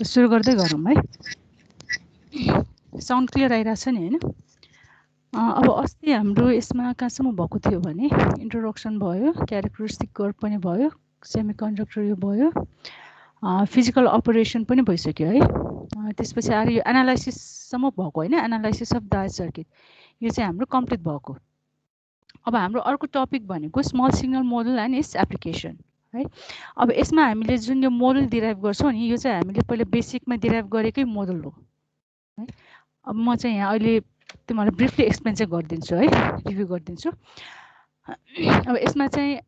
सुरु गर्दै गरौँ है। साउन्ड क्लियर आइरहेछ नि हैन? अब अस्ति हाम्रो यसमा कहाँसम्म भएको थियो भने इन्ट्रोडक्सन भयो, क्यारेक्टरिस्टिक कर्भ पनि भयो, सेमिकन्डक्टर यो भयो, फिजिकल अपरेसन पनि भइसक्यो है। त्यसपछि आएर यो एनालाइसिससम्म भएको होइन, एनालाइसिस अफ डायोड सर्किट यो चाहिँ हाम्रो कम्प्लिट भएको। अब हाम्रो अर्को टपिक भनेको small signal model and it's application है। अब यसमा हामीले जुन यो मोडल डिराइभ गर्छौँ नि, यो चाहिँ हामीले पहिला बेसिकमा डिराइभ गरेकै मोडल हो है। अब म चाहिँ यहाँ अहिले तिमीहरूलाई ब्रिफली एक्सप्लेन चाहिँ गरिदिन्छु है, रिभ्यू गरिदिन्छु। अब यसमा चाहिँ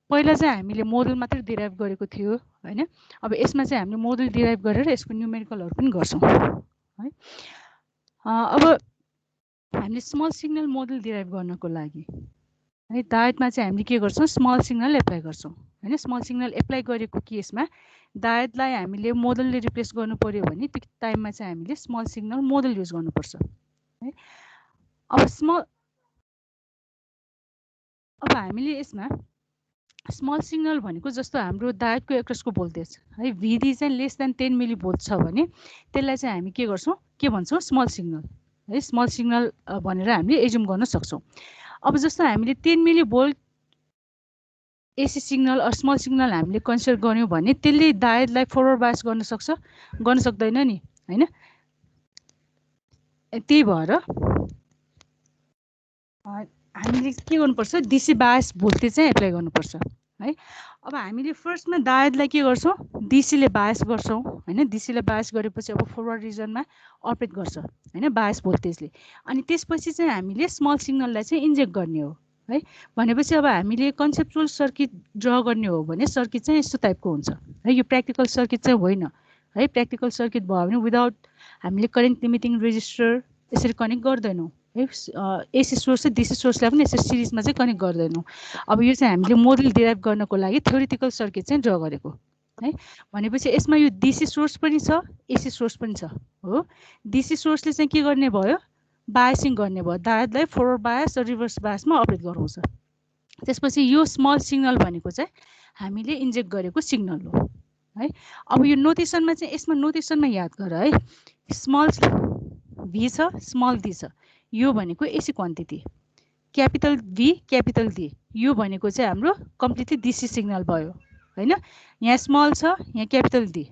पहिला चाहिँ हामीले मोडल मात्रै डिराइभ गरेको थियो होइन। अब यसमा चाहिँ हामीले मोडल डिराइभ गरेर यसको न्युमेरिकलहरू पनि गर्छौँ है। अब हामीले स्मल सिग्नल मोडल डिराइभ गर्नको लागि है डायोडमा चाहिँ हामीले के गर्छौँ, स्मल सिग्नल एप्लाई गर्छौँ होइन। स्मल सिग्नल एप्लाई गरेको केसमा डायोडलाई हामीले मोडलले रिप्लेस गर्नु पर्यो भने त्यो टाइममा चाहिँ हामीले स्मल सिग्नल मोडल युज गर्नुपर्छ है। अब हामीले यसमा स्मल सिग्नल भनेको जस्तो हाम्रो डायोडको एक्रोसको भोल्टेज है भिडी चाहिँ लेस देन 10 मिली भोल्ट छ भने त्यसलाई चाहिँ हामी के गर्छौँ, के भन्छौँ, स्मल सिग्नल है। स्मल सिग्नल भनेर हामीले एज्युम गर्न सक्छौँ। अब जस्तो हामीले 10 millivolt AC signal or small signal हामीले कन्सिडर गर्यौँ भने त्यसले डायोडलाई फरवर्ड बायस गर्न सक्छ, गर्न सक्दैन नि होइन। त्यही भएर हामीले के गर्नुपर्छ, डिसी बायस भोल्टेज चाहिँ एप्लाई गर्नुपर्छ है। अब हामीले फर्स्टमा डायोडलाई के गर्छौँ, डिसीले बायस गर्छौँ होइन। डिसीले बायस गरेपछि अब फरवर्ड रिजनमा अपरेट गर्छ होइन बायस भोल्टेजले। अनि त्यसपछि चाहिँ हामीले स्मल सिग्नललाई चाहिँ इन्जेक्ट गर्ने हो है। भनेपछि अब हामीले कन्सेप्चुअल सर्किट ड्र गर्ने हो भने सर्किट चाहिँ यस्तो टाइपको हुन्छ है। यो प्र्याक्टिकल सर्किट चाहिँ होइन है। प्र्याक्टिकल सर्किट भयो भने विदाउट हामीले करेन्ट लिमिटिङ रेजिस्टर यसरी कनेक्ट गर्दैनौँ है। एसी सोर्स र डिसी सोर्सलाई पनि यसरी सिरिजमा चाहिँ कनेक्ट गर्दैनौँ। अब यो चाहिँ हामीले मोडल डिराइभ गर्नको लागि थ्योरिटिकल सर्किट चाहिँ ड्र गरेको है। भनेपछि यसमा यो डिसी सोर्स पनि छ, एसी सोर्स पनि छ हो। डिसी सोर्सले चाहिँ के गर्ने भयो, बायसिङ गर्ने भयो, डायोडलाई फरवर्ड बायस र रिभर्स बायसमा अपरेट गराउँछ। त्यसपछि यो स्मल सिग्नल भनेको चाहिँ हामीले इन्जेक्ट गरेको सिग्नल हो है। अब यो नोटेसनमा चाहिँ यसमा नोटेसनमा याद गर है, स्मल भी छ, स्मल डी छ, यो भनेको एसी क्वान्टिटी, क्यापिटल भी क्यापिटल डी यो भनेको चाहिँ हाम्रो कम्प्लिटली डिसी सिग्नल भयो होइन। यहाँ स्मल छ, यहाँ क्यापिटल डी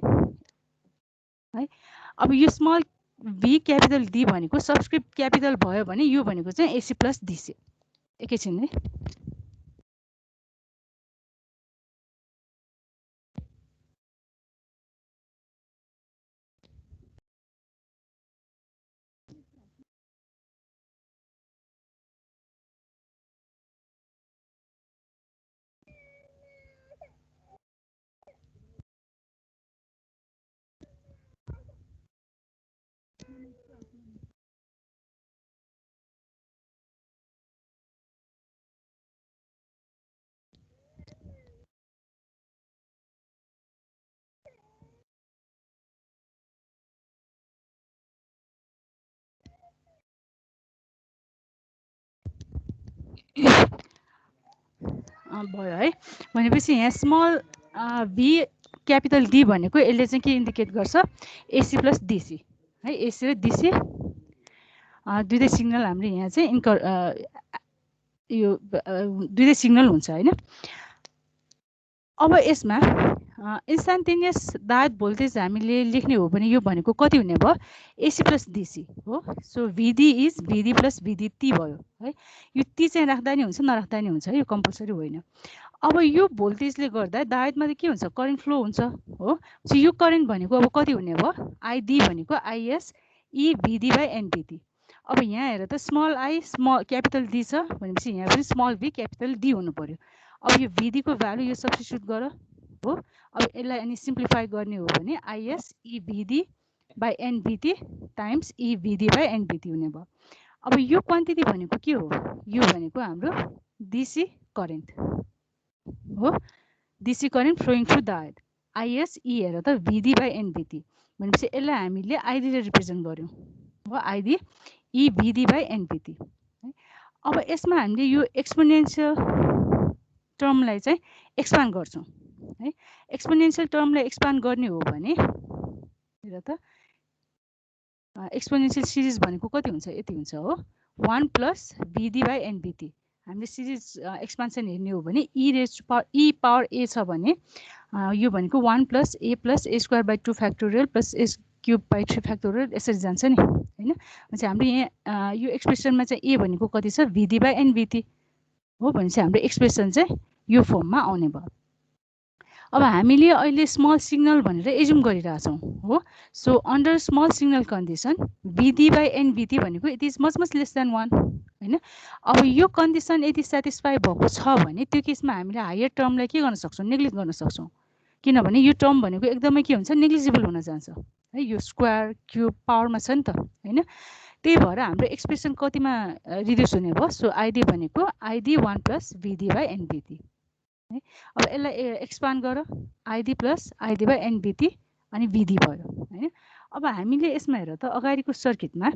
है। अब यो स्मल भी क्यापिटल डी भनेको सबस्क्रिप्ट क्यापिटल भयो भने यो भनेको चाहिँ एसी प्लस डिसी। एकैछिन है। भयो है। भनेपछि यहाँ स्मल भी क्यापिटल डी भनेको यसले चाहिँ के इन्डिकेट गर्छ, एसी प्लस डिसी है। एसी र डिसी दुईटै सिग्नल हाम्रो यहाँ चाहिँ यो दुईटै सिग्नल हुन्छ होइन। अब यसमा इन्स्टान्टेनियस डायोड भोल्टेज हामीले लेख्ने हो भने यो भनेको कति हुने भयो, एसी प्लस डिसी हो। So Bhidi is Bhidi plus Bhidi T भयो है। यो टी चाहिँ राख्दा नि हुन्छ नराख्दा नि हुन्छ है, यो कम्पलसरी होइन। अब यो भोल्टेजले गर्दा डायोडमा चाहिँ के हुन्छ, करेन्ट फ्लो हुन्छ हो। सो यो करेन्ट भनेको अब कति हुने भयो, आइडी भनेको आइएस ई भिडी बाई एनभिटी। अब यहाँ हेर त small I small capital D छ भनेपछि यहाँ पनि स्मल भी क्यापिटल डी हुनु पर्यो। अब यो भिडीको भ्यालु यो सब्स्टिट्युट गर हो। अब यसलाई अनि सिम्प्लिफाई गर्ने हो भने IS e VD by nVT times e VD by nVT हुने भयो। अब यो क्वान्टिटी भनेको के हो, यो भनेको हाम्रो डिसी करेन्ट हो। DC current flowing through diode IS E हेर त VD by NVT भनेपछि यसलाई हामीले ID ले रिप्रेजेन्ट गर्यौं हो ID E VD by NVT अब यसमा हामीले यो एक्सपोनेन्शियल टर्मलाई चाहिँ एक्सपान्ड गर्छौं है एक्सपोनेन्शियल टर्मलाई एक्सपान्ड गर्ने हो भने हेर त एक्सपोनेन्शियल सिरिज भनेको कति हुन्छ यति हुन्छ हो 1 plus VD by NVT हामीले सिरिज एक्सपान्सन हेर्ने हो भने e पावर a छ भने यो भनेको 1 plus a plus a square by 2 factorial plus a cube by 3 factorial यसरी जान्छ नि हैन भनेपछि हाम्रो यहाँ यो एक्सप्रेसनमा चाहिँ a भनेको कति छ VD by NVT हो भनेपछि हाम्रो एक्सप्रेसन चाहिँ यो फर्ममा आउने भयो अब हामीले अहिले स्मल सिग्नल भनेर एज्युम गरिरहेछौं हो so under small signal condition VD by NVT भनेको it is much less than 1 हैन अब यो कन्डिसन यदि सेटिस्फाई भएको छ भने त्यो केसमा हामीले हायर टर्मलाई के गर्न सक्छौं नेग्लेक्ट गर्न सक्छौं किनभने यो टर्म भनेको एकदमै के हुन्छ नेग्लिजिबल हुन जान्छ है यो स्क्वायर क्यूब पावरमा छ नि त हैन त्यही भएर हाम्रो एक्सप्रेसन कतिमा रिड्युस हुने भयो सो ID भनेको ID 1 plus VD by NVT अब यसलाई एक्सपान्ड गर ID plus ID by NVT अनि VD भयो हैन अब हामीले यसमा हेर त अगाडिको सर्किटमा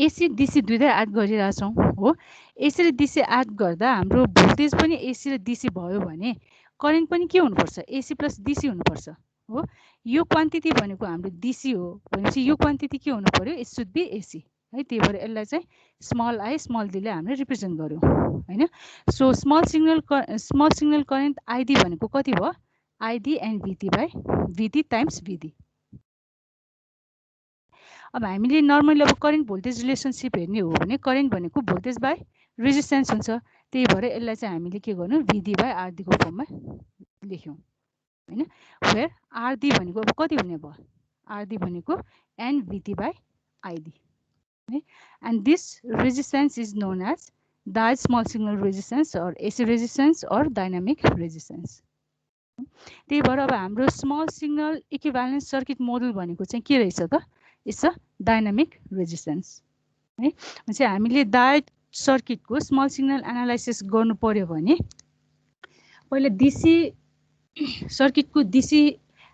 AC DC दुईटै एड गरिरहेछौं हो AC र DC एड गर्दा हाम्रो भोल्टेज पनि AC र DC भयो भने करेन्ट पनि के हुनुपर्छ AC plus DC हुनुपर्छ हो यो क्वान्टिटी भनेको हाम्रो DC हो भनेपछि यो क्वान्टिटी के हुनु पर्यो इट शुड बी AC है त्यही भएर यसलाई चाहिँ स्मल I स्मल d ले हामीले रिप्रेजेन्ट गर्यौं हैन so small signal current ID भनेको कति भयो ID and VT by VT times VD अब हामीले नर्मली अब करेन्ट भोल्टेज रिलेसनशिप हेर्ने हो भने करेन्ट भनेको भोल्टेज बाइ रेजिस्टेन्स हुन्छ त्यही भएर यसलाई चाहिँ हामीले के गर्नु VD by RD को फर्ममा लेख्यौं हैन वेयर RD भनेको अब कति हुने भयो RD भनेको NVT by ID and this resistance is known as diode small signal resistance or AC resistance or dynamic resistance त्यही भएर अब हाम्रो small signal equivalent circuit model भनेको चाहिँ के रहेछ त इट्स अ डायनामिक रेजिस्टेन्स है भनेपछि हामीले डायोड सर्किटको स्मल सिग्नल एनालाइसिस गर्नु पर्यो भने पहिला DC सर्किटको DC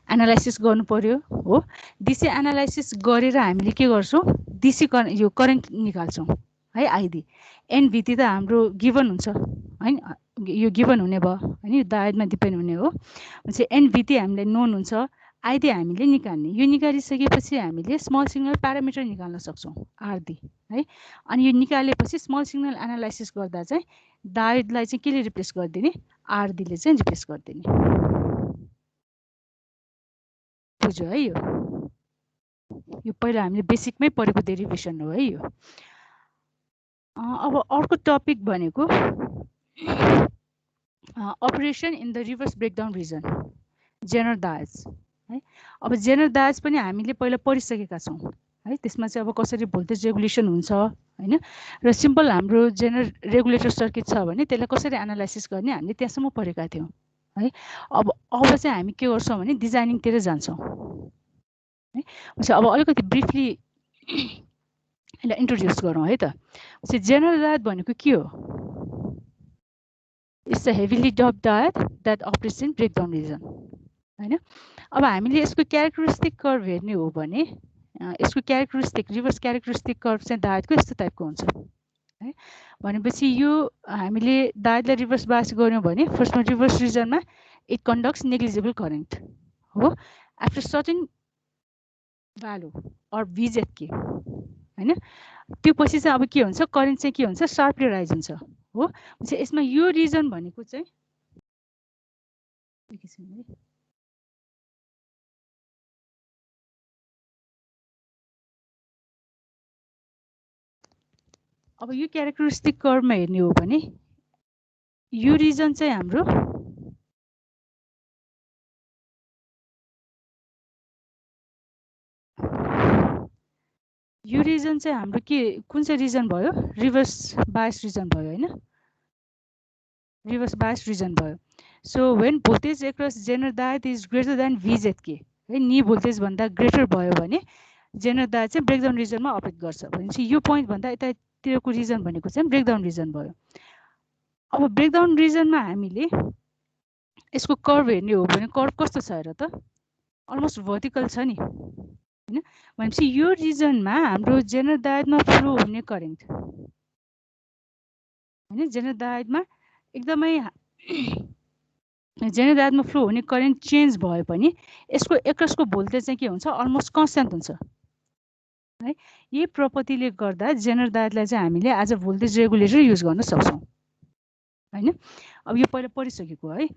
एनालाइसिस गर्नु पर्यो हो DC एनालाइसिस गरेर हामीले के गर्छौं DC यो करेन्ट निकाल्छौं है ID NVT त हाम्रो गिवन हुन्छ हैन यो गिवन हुने भयो हैन यो डायोडमा डिपेन्ड हुने हो भनेपछि NVT हामीले नोन हुन्छ ID हामीले निकाल्ने यो निकालिसकेपछि हामीले स्मल सिग्नल प्यारामिटर निकाल्न सक्छौं RD है अनि यो निकालेपछि स्मल सिग्नल एनालाइसिस गर्दा चाहिँ डायोडलाई चाहिँ केले रिप्लेस गर्दिने RD ले चाहिँ रिप्लेस गर्दिने बुझ्यो है यो पहिला हामीले बेसिकमै पढेको डेरिभेसन हो है यो अब अर्को टपिक भनेको operation in the reverse breakdown region Zener diodes है अब जेनरल डायोड्स पनि हामीले पहिला पढिसकेका छौं है त्यसमा चाहिँ अब कसरी भोल्टेज रेगुलेसन हुन्छ हैन र सिम्पल हाम्रो जेनरल रेगुलेटर सर्किट छ भने त्यसलाई कसरी एनालाइसिस गर्ने हामीले त्यससम्म पढेका थियौं है अब चाहिँ हामी के गर्छौं भने डिजाइनिङ तिर जान्छौं है हुन्छ अब अलिकति ब्रिफली यसलाई इन्ट्रोड्युस गरौँ है त चाहिँ जेनरल डायोड भनेको के हो it's a heavily doped diode that operates in breakdown region हैन अब हामीले यसको क्यारेक्टरिस्टिक कर्भ हेर्ने हो भने यसको क्यारेक्टरिस्टिक रिभर्स क्यारेक्टरिस्टिक कर्भ चाहिँ डायोडको यस्तो टाइपको हुन्छ है भनेपछि यो हामीले डायोडलाई रिभर्स बायस गर्यौं भने फर्स्टमा रिभर्स रिजनमा इट कन्डक्ट्स नेग्लिजिबल करेन्ट हो after certain value or VZK हैन त्यो पछि चाहिँ अब के हुन्छ करेन्ट चाहिँ के हुन्छ शार्पली राइज हुन्छ हो चाहिँ यसमा यो रिजन भनेको चाहिँ अब यो क्यारेक्टरिस्टिक कर्भमा हेर्ने हो भने यो रिजन चाहिँ हाम्रो यो रिजन चाहिँ हाम्रो के कुन चाहिँ रिजन भयो रिभर्स बायस रिजन भयो हैन रिभर्स बायस रिजन भयो so when voltage across general diode is greater then VZK है नी भोल्टेज भन्दा ग्रेटर भयो भने जेनरल डायोड चाहिँ ब्रेकडाउन रिजनमा अपरेट गर्छ भनेपछि यो पोइन्ट भन्दा यतातिरको रिजन भनेको चाहिँ ब्रेकडाउन रिजन भयो अब ब्रेकडाउन रिजनमा हामीले यसको कर्भ हेर्ने हो भने कर्भ कस्तो छ हेर त, अलमोस्ट भर्टिकल छ नि हैन। भनेपछि यो रिजनमा हाम्रो जेनरल डायटमा फ्लो हुने करेन्ट हैन, जेनरल डायटमा एकदमै जेनरल डायटमा फ्लो हुने करेन्ट चेन्ज भए पनि यसको एकसको भोल्टेज चाहिँ के हुन्छ, अलमोस्ट कन्स्ट्यान्ट हुन्छ है। यही प्रपर्टीले गर्दा जेनरल डायटलाई चाहिँ हामीले as a voltage regulator use गर्न सक्छौँ हैन। अब यो पहिला पढिसकेको है।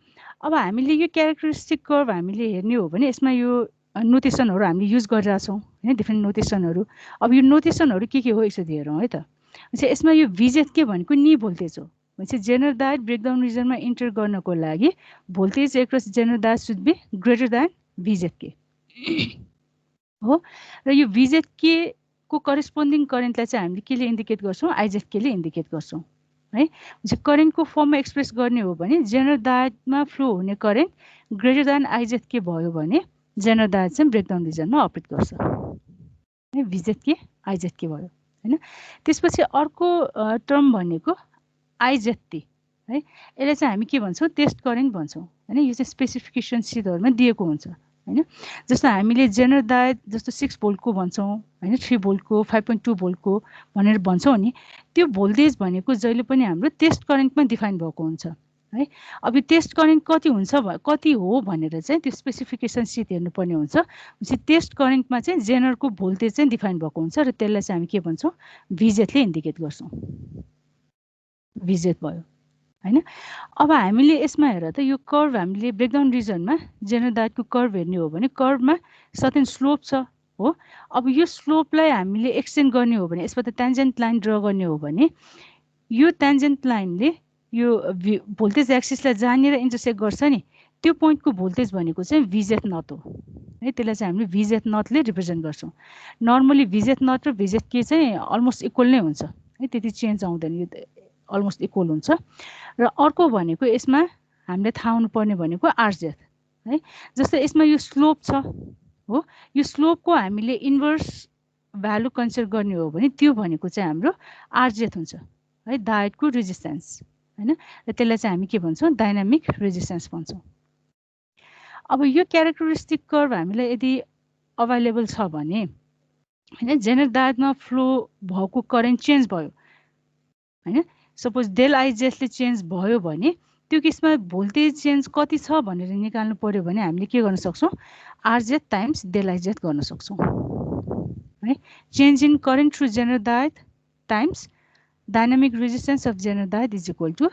अब हामीले यो क्यारेक्टरिस्टिक कर्भ हामीले हेर्ने हो भने यसमा यो नोटेसनहरू हामीले युज गरिरहेछौँ हैन, डिफ्रेन्ट नोटेसनहरू। अब यो नोटेसनहरू के हो यसो हेरौँ है त। यसमा यो भिजेड के भनेको नि भोल्टेज हो। भनेपछि जेनरल डायट ब्रेकडाउन रिजनमा इन्टर गर्नको लागि voltage across Zener diode should be greater than VZ के हो। र यो भिजेड के को करेस्पोन्डिङ करेन्टलाई चाहिँ हामीले केले इन्डिकेट गर्छौँ, आइजेड केले इन्डिकेट गर्छौँ है। करेन्टको फर्ममा एक्सप्रेस गर्ने हो भने जेनरल डायटमा फ्लो हुने करेन्ट ग्रेटर देन आइजेड के भयो भने जेनरल डायट चाहिँ ब्रेकडाउन रिजनमा अपरेट गर्छ है, भिजेड के आइजेड के भयो हैन। त्यसपछि अर्को टर्म भनेको आइजेड है, यसलाई चाहिँ हामी के भन्छौँ, टेस्ट करेन्ट भन्छौँ हैन। यो चाहिँ स्पेसिफिकेसन सिटहरूमा दिएको हुन्छ हैन। जस्तो हामीले जेनरल डायट जस्तो 6 भोल्टको भन्छौँ हैन, 3 भोल्टको 5.2 भोल्टको भनेर भन्छौँ नि, त्यो भोल्टेज भनेको जहिले पनि हाम्रो टेस्ट करेन्टमा डिफाइन भएको हुन्छ है। अब यो टेस्ट करेन्ट कति हुन्छ, कति हो भनेर चाहिँ त्यो स्पेसिफिकेसन सिट हेर्नुपर्ने हुन्छ। टेस्ट करेन्टमा चाहिँ जेनरलको भोल्टेज चाहिँ डिफाइन भएको हुन्छ र त्यसलाई चाहिँ हामी के भन्छौँ, भिजेडले इन्डिकेट गर्छौँ, भिजेड भयो हैन। अब हामीले यसमा हेर त, यो कर्भ हामीले ब्रेकडाउन रिजनमा जेनरल डायटको कर्भ हेर्ने हो भने कर्भमा सर्टेन स्लोप छ हो। अब यो स्लोपलाई हामीले एक्सटेन्ड गर्ने हो भने यसबाट ट्यान्जेन्ट लाइन ड्र गर्ने हो भने यो ट्यान्जेन्ट लाइनले यो भोल्टेज एक्सिसलाई जहाँनिर इन्टरसेक्ट गर्छ नि त्यो पोइन्टको भोल्टेज भनेको चाहिँ भिजेड नट हो है। त्यसलाई चाहिँ हामीले भिजेड नटले रिप्रेजेन्ट गर्छौँ। नर्मली भिजेड नट र भिजेड के चाहिँ अलमोस्ट इक्वल नै हुन्छ है, त्यति चेन्ज आउँदैन, यो अलमोस्ट इक्वल हुन्छ। र अर्को भनेको यसमा हामीले थाहा हुनुपर्ने भनेको आरजेड है। जस्तो यसमा यो स्लोप छ हो, यो स्लोपको हामीले इन्भर्स भ्यालु कन्सिडर गर्ने हो भने त्यो भनेको चाहिँ हाम्रो आरजेड हुन्छ है, डायटको रेजिस्टेन्स हैन। र त्यसलाई चाहिँ हामी के भन्छौँ, डाइनामिक रेजिस्टेन्स भन्छौँ। अब यो क्यारेक्टरिस्टिक कर्भ हामीलाई यदि अभाइलेबल छ भने हैन, जेनरल डायटमा फ्लो भएको करेन्ट चेन्ज भयो हैन, सपोज डेल आइजेडले चेन्ज भयो भने त्यो केसमा भोल्टेज चेन्ज कति छ भनेर निकाल्नु पर्यो भने हामीले के गर्न सक्छौँ, आरजेड टाइम्स डेल आइजेड गर्न सक्छौँ है। Change in current through Zener diode times dynamic resistance of Zener diode is equal to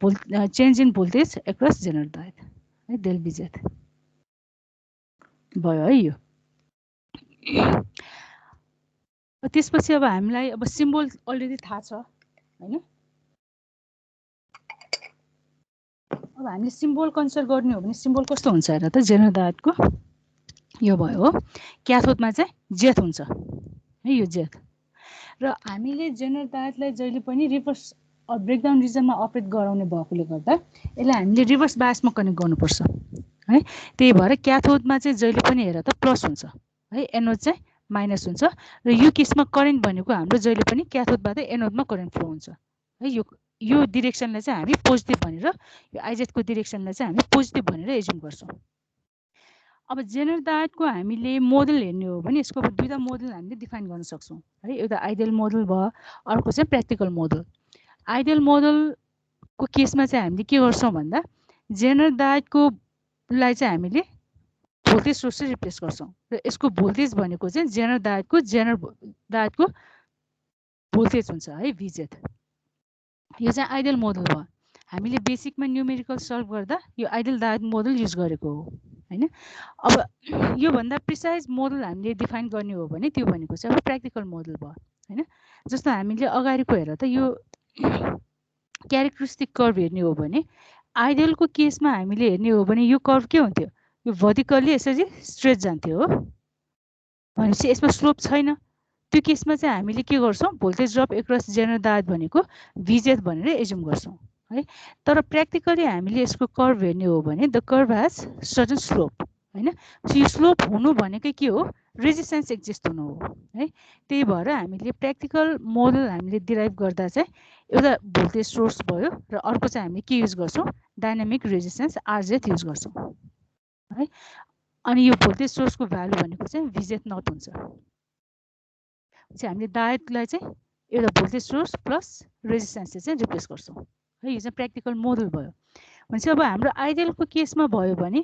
change in voltage across Zener diode है, डेल भिजेड भयो है यो। त्यसपछि अब हामीलाई अब सिम्बल अलरेडी थाहा छ हैन। अब हामीले सिम्बल कन्सिडर गर्ने हो भने सिम्बल कस्तो हुन्छ हेर त, जेनरल डायटको यो भयो हो, क्याथोडमा चाहिँ जेथ हुन्छ है, यो जेथ। र हामीले जेनरल डायटलाई जहिले पनि रिभर्स ब्रेकडाउन रिजनमा अपरेट गराउने भएकोले गर्दा यसलाई हामीले रिभर्स बायसमा कनेक्ट गर्नुपर्छ है। त्यही भएर क्याथोडमा चाहिँ जहिले पनि हेर त प्लस हुन्छ है, एनोड चाहिँ माइनस हुन्छ। र यो केसमा करेन्ट भनेको हाम्रो जहिले पनि क्याथोडबाट एनोडमा करेन्ट फ्लो हुन्छ है। यो डिरेक्सनलाई चाहिँ हामी पोजिटिभ भनेर, यो आइजेडको डिरेक्सनलाई चाहिँ हामी पोजिटिभ भनेर एज्युम गर्छौँ। अब जेनरल डायटको हामीले मोडल हेर्ने हो भने यसको दुईवटा मोडल हामीले डिफाइन गर्न सक्छौँ है। एउटा आइडियल मोडल भयो, अर्को चाहिँ प्र्याक्टिकल मोडल। आइडियल मोडलको केसमा चाहिँ हामीले के गर्छौँ भन्दा जेनरल डायटकोलाई चाहिँ हामीले भोल्टेज सोर्सले रिप्लेस गर्छौँ र यसको भोल्टेज भनेको चाहिँ जेनरल डायटको भोल्टेज हुन्छ है, भिजेड। यो चाहिँ आइडियल मोडल भयो। हामीले बेसिकमा न्युमेरिकल सल्भ गर्दा यो आइडियल डायट मोडल युज गरेको हो हैन। अब योभन्दा प्रिसाइज मोडल हामीले डिफाइन गर्ने हो भने त्यो भनेको चाहिँ अब प्र्याक्टिकल मोडल भयो हैन। जस्तो हामीले अगाडिको हेर त, यो क्यारेक्टरिस्टिक कर्भ हेर्ने हो भने आइडियलको केसमा हामीले हेर्ने हो भने यो कर्भ के हुन्थ्यो, यो भर्टिकल्ली यसरी स्ट्रेट जान्थ्यो हो। भनेपछि यसमा स्लोप छैन। त्यो केसमा चाहिँ हामीले के गर्छौँ, voltage drop across Zener diet भनेको भिजेड भनेर एज्युम गर्छौँ है। तर प्र्याक्टिकली हामीले यसको कर्भ हेर्ने हो भने the curve has certain slope हैन। यो स्लोप हुनु भनेकै के हो, रेजिस्टेन्स एक्जिस्ट हुनु हो है। त्यही भएर हामीले प्र्याक्टिकल मोडल हामीले डिराइभ गर्दा चाहिँ एउटा भोल्टेज सोर्स भयो र अर्को चाहिँ हामीले के युज गर्छौँ डाइनामिक रेजिस्टेन्स आरजेथ युज गर्छौँ है अनि यो भोल्टेज सोर्सको भ्यालु भनेको चाहिँ भिजेथ नट हुन्छ चाहिँ हामीले डायोडलाई चाहिँ एउटा भोल्टेज सोर्स प्लस रेजिस्टेन्सले चाहिँ रिप्लेस गर्छौँ है यो चाहिँ प्र्याक्टिकल मोडल भयो भनेपछि अब हाम्रो आइडियलको केसमा भयो भने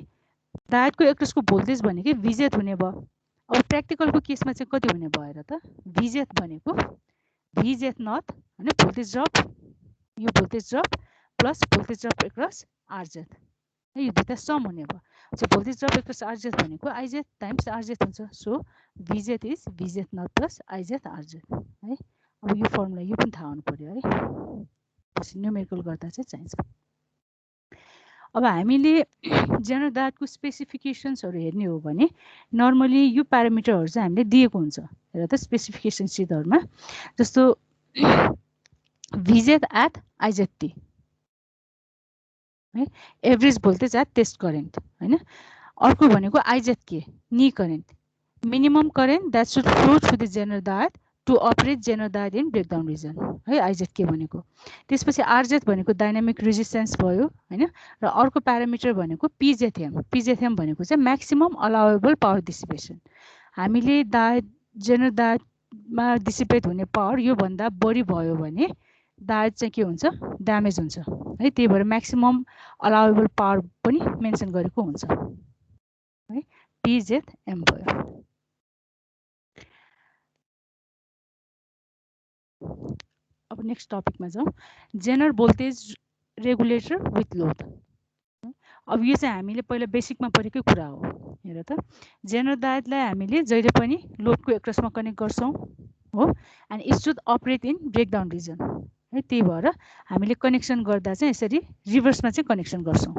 डायोडको एक्रोसको भोल्टेज भनेकै भिजेथ हुने भयो अब प्र्याक्टिकलको केसमा चाहिँ कति हुने भयो र त भिजेथ भनेको भिजेथ नट होइन भोल्टेज ड्रप यो voltage drop plus voltage drop across RZ है यो दुईटा सम हुने भयो चाहिँ भोल्टेज ड्रप एक्रोस आरजेथ भनेको आइजेथ टाइम्स आरजेथ हुन्छ सो भिजेथ इज भिजेथ नट प्लस आइजेथ आरजेथ है अब यो फर्मुला यो पनि थाहा हुनु पर्यो है पछि न्युमेरिकल गर्दा चाहिँ चाहिन्छ अब हामीले जेनरल डायोडको स्पेसिफिकेसन्सहरू हेर्ने हो भने नर्मली यो प्यारामिटरहरू चाहिँ हामीले दिएको हुन्छ हेर त स्पेसिफिकेसन सिटहरूमा जस्तो भिजेथ एट आइजेथ टी है average voltage at test current हैन अर्को भनेको IZ K knee current minimum current that should flow through the zener diode to operate zener diode in breakdown region है आइजेथ के भनेको त्यसपछि आरजेथ भनेको डाइनामिक रेजिस्टेन्स भयो हैन र अर्को प्यारामिटर भनेको पिजेथएम भनेको चाहिँ म्याक्सिमम अलाउएबल पावर डिसिपेसन हामीले डायोड जेनरल डायोडमा डिसिपेट हुने पावर यो भन्दा बढी भयो भने डायोड चाहिँ के हुन्छ ड्यामेज हुन्छ है त्यही भएर म्याक्सिमम अलाउएबल पावर पनि मेन्सन गरेको हुन्छ है पिजेथएम भयो अब नेक्स्ट टपिकमा जाउँ general voltage regulator with load अब यो चाहिँ हामीले पहिला बेसिकमा पढेकै कुरा हो हेर त जेनरल डायोडलाई हामीले जहिले पनि लोडको एक्रोसमा कनेक्ट गर्छौँ हो and it should operate in breakdown region है त्यही भएर हामीले कनेक्सन गर्दा चाहिँ यसरी रिभर्समा चाहिँ कनेक्सन गर्छौँ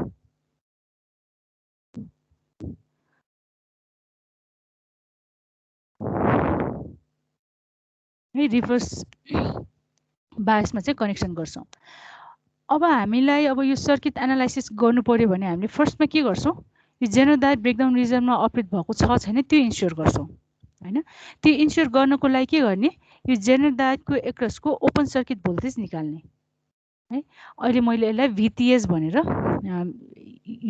है रिभर्स बायसमा चाहिँ कनेक्सन गर्छौँ अब हामीलाई अब यो सर्किट एनालाइसिस गर्नु पर्यो भने हामीले फर्स्टमा के गर्छौँ यो जेनरल डायोड ब्रेकडाउन रिजनमा अपरेट भएको छ छैन त्यो इन्स्योर गर्छौँ हैन त्यो इन्स्योर गर्नको लागि के गर्ने यो जेनरल डायोडको एक्रोसको ओपन सर्किट भोल्टेज निकाल्ने है अहिले मैले यसलाई भिटिएस भनेर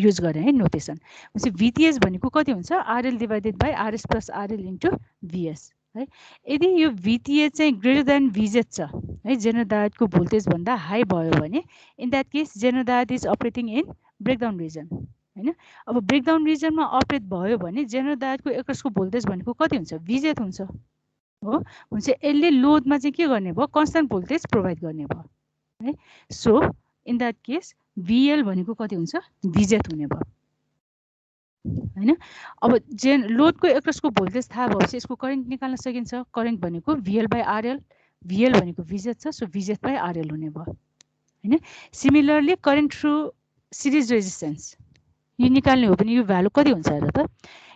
युज गरेँ है नोटेसन भनेपछि भिटिएस भनेको कति हुन्छ RL divided by RS plus RL into VS है यदि यो भिटिएस चाहिँ ग्रेटर देन भिजेथ छ है जेनरल डायोडको भोल्टेज भन्दा हाई भयो भने in that case Zener diode is operating in breakdown region हैन अब ब्रेकडाउन रिजनमा अपरेट भयो भने जेनरल डायोडको एक्रोसको भोल्टेज भनेको कति हुन्छ भिजेथ हुन्छ हो हुन्छ यसले लोडमा चाहिँ के गर्ने भयो कन्स्ट्यान्ट भोल्टेज प्रोभाइड गर्ने भयो है सो इन द्याट केस भिएल भनेको कति हुन्छ भिजेथ हुने भयो हैन अब लोडको एक्रोसको भोल्टेज थाहा भएपछि यसको करेन्ट निकाल्न सकिन्छ करेन्ट भनेको भिएल बाई आरएल भिएल भनेको भिजेथ छ सो भिजेथ बाई आरएल हुने भयो हैन similarly current through series resistance यो निकाल्ने हो भने यो भ्यालु कति हुन्छ र त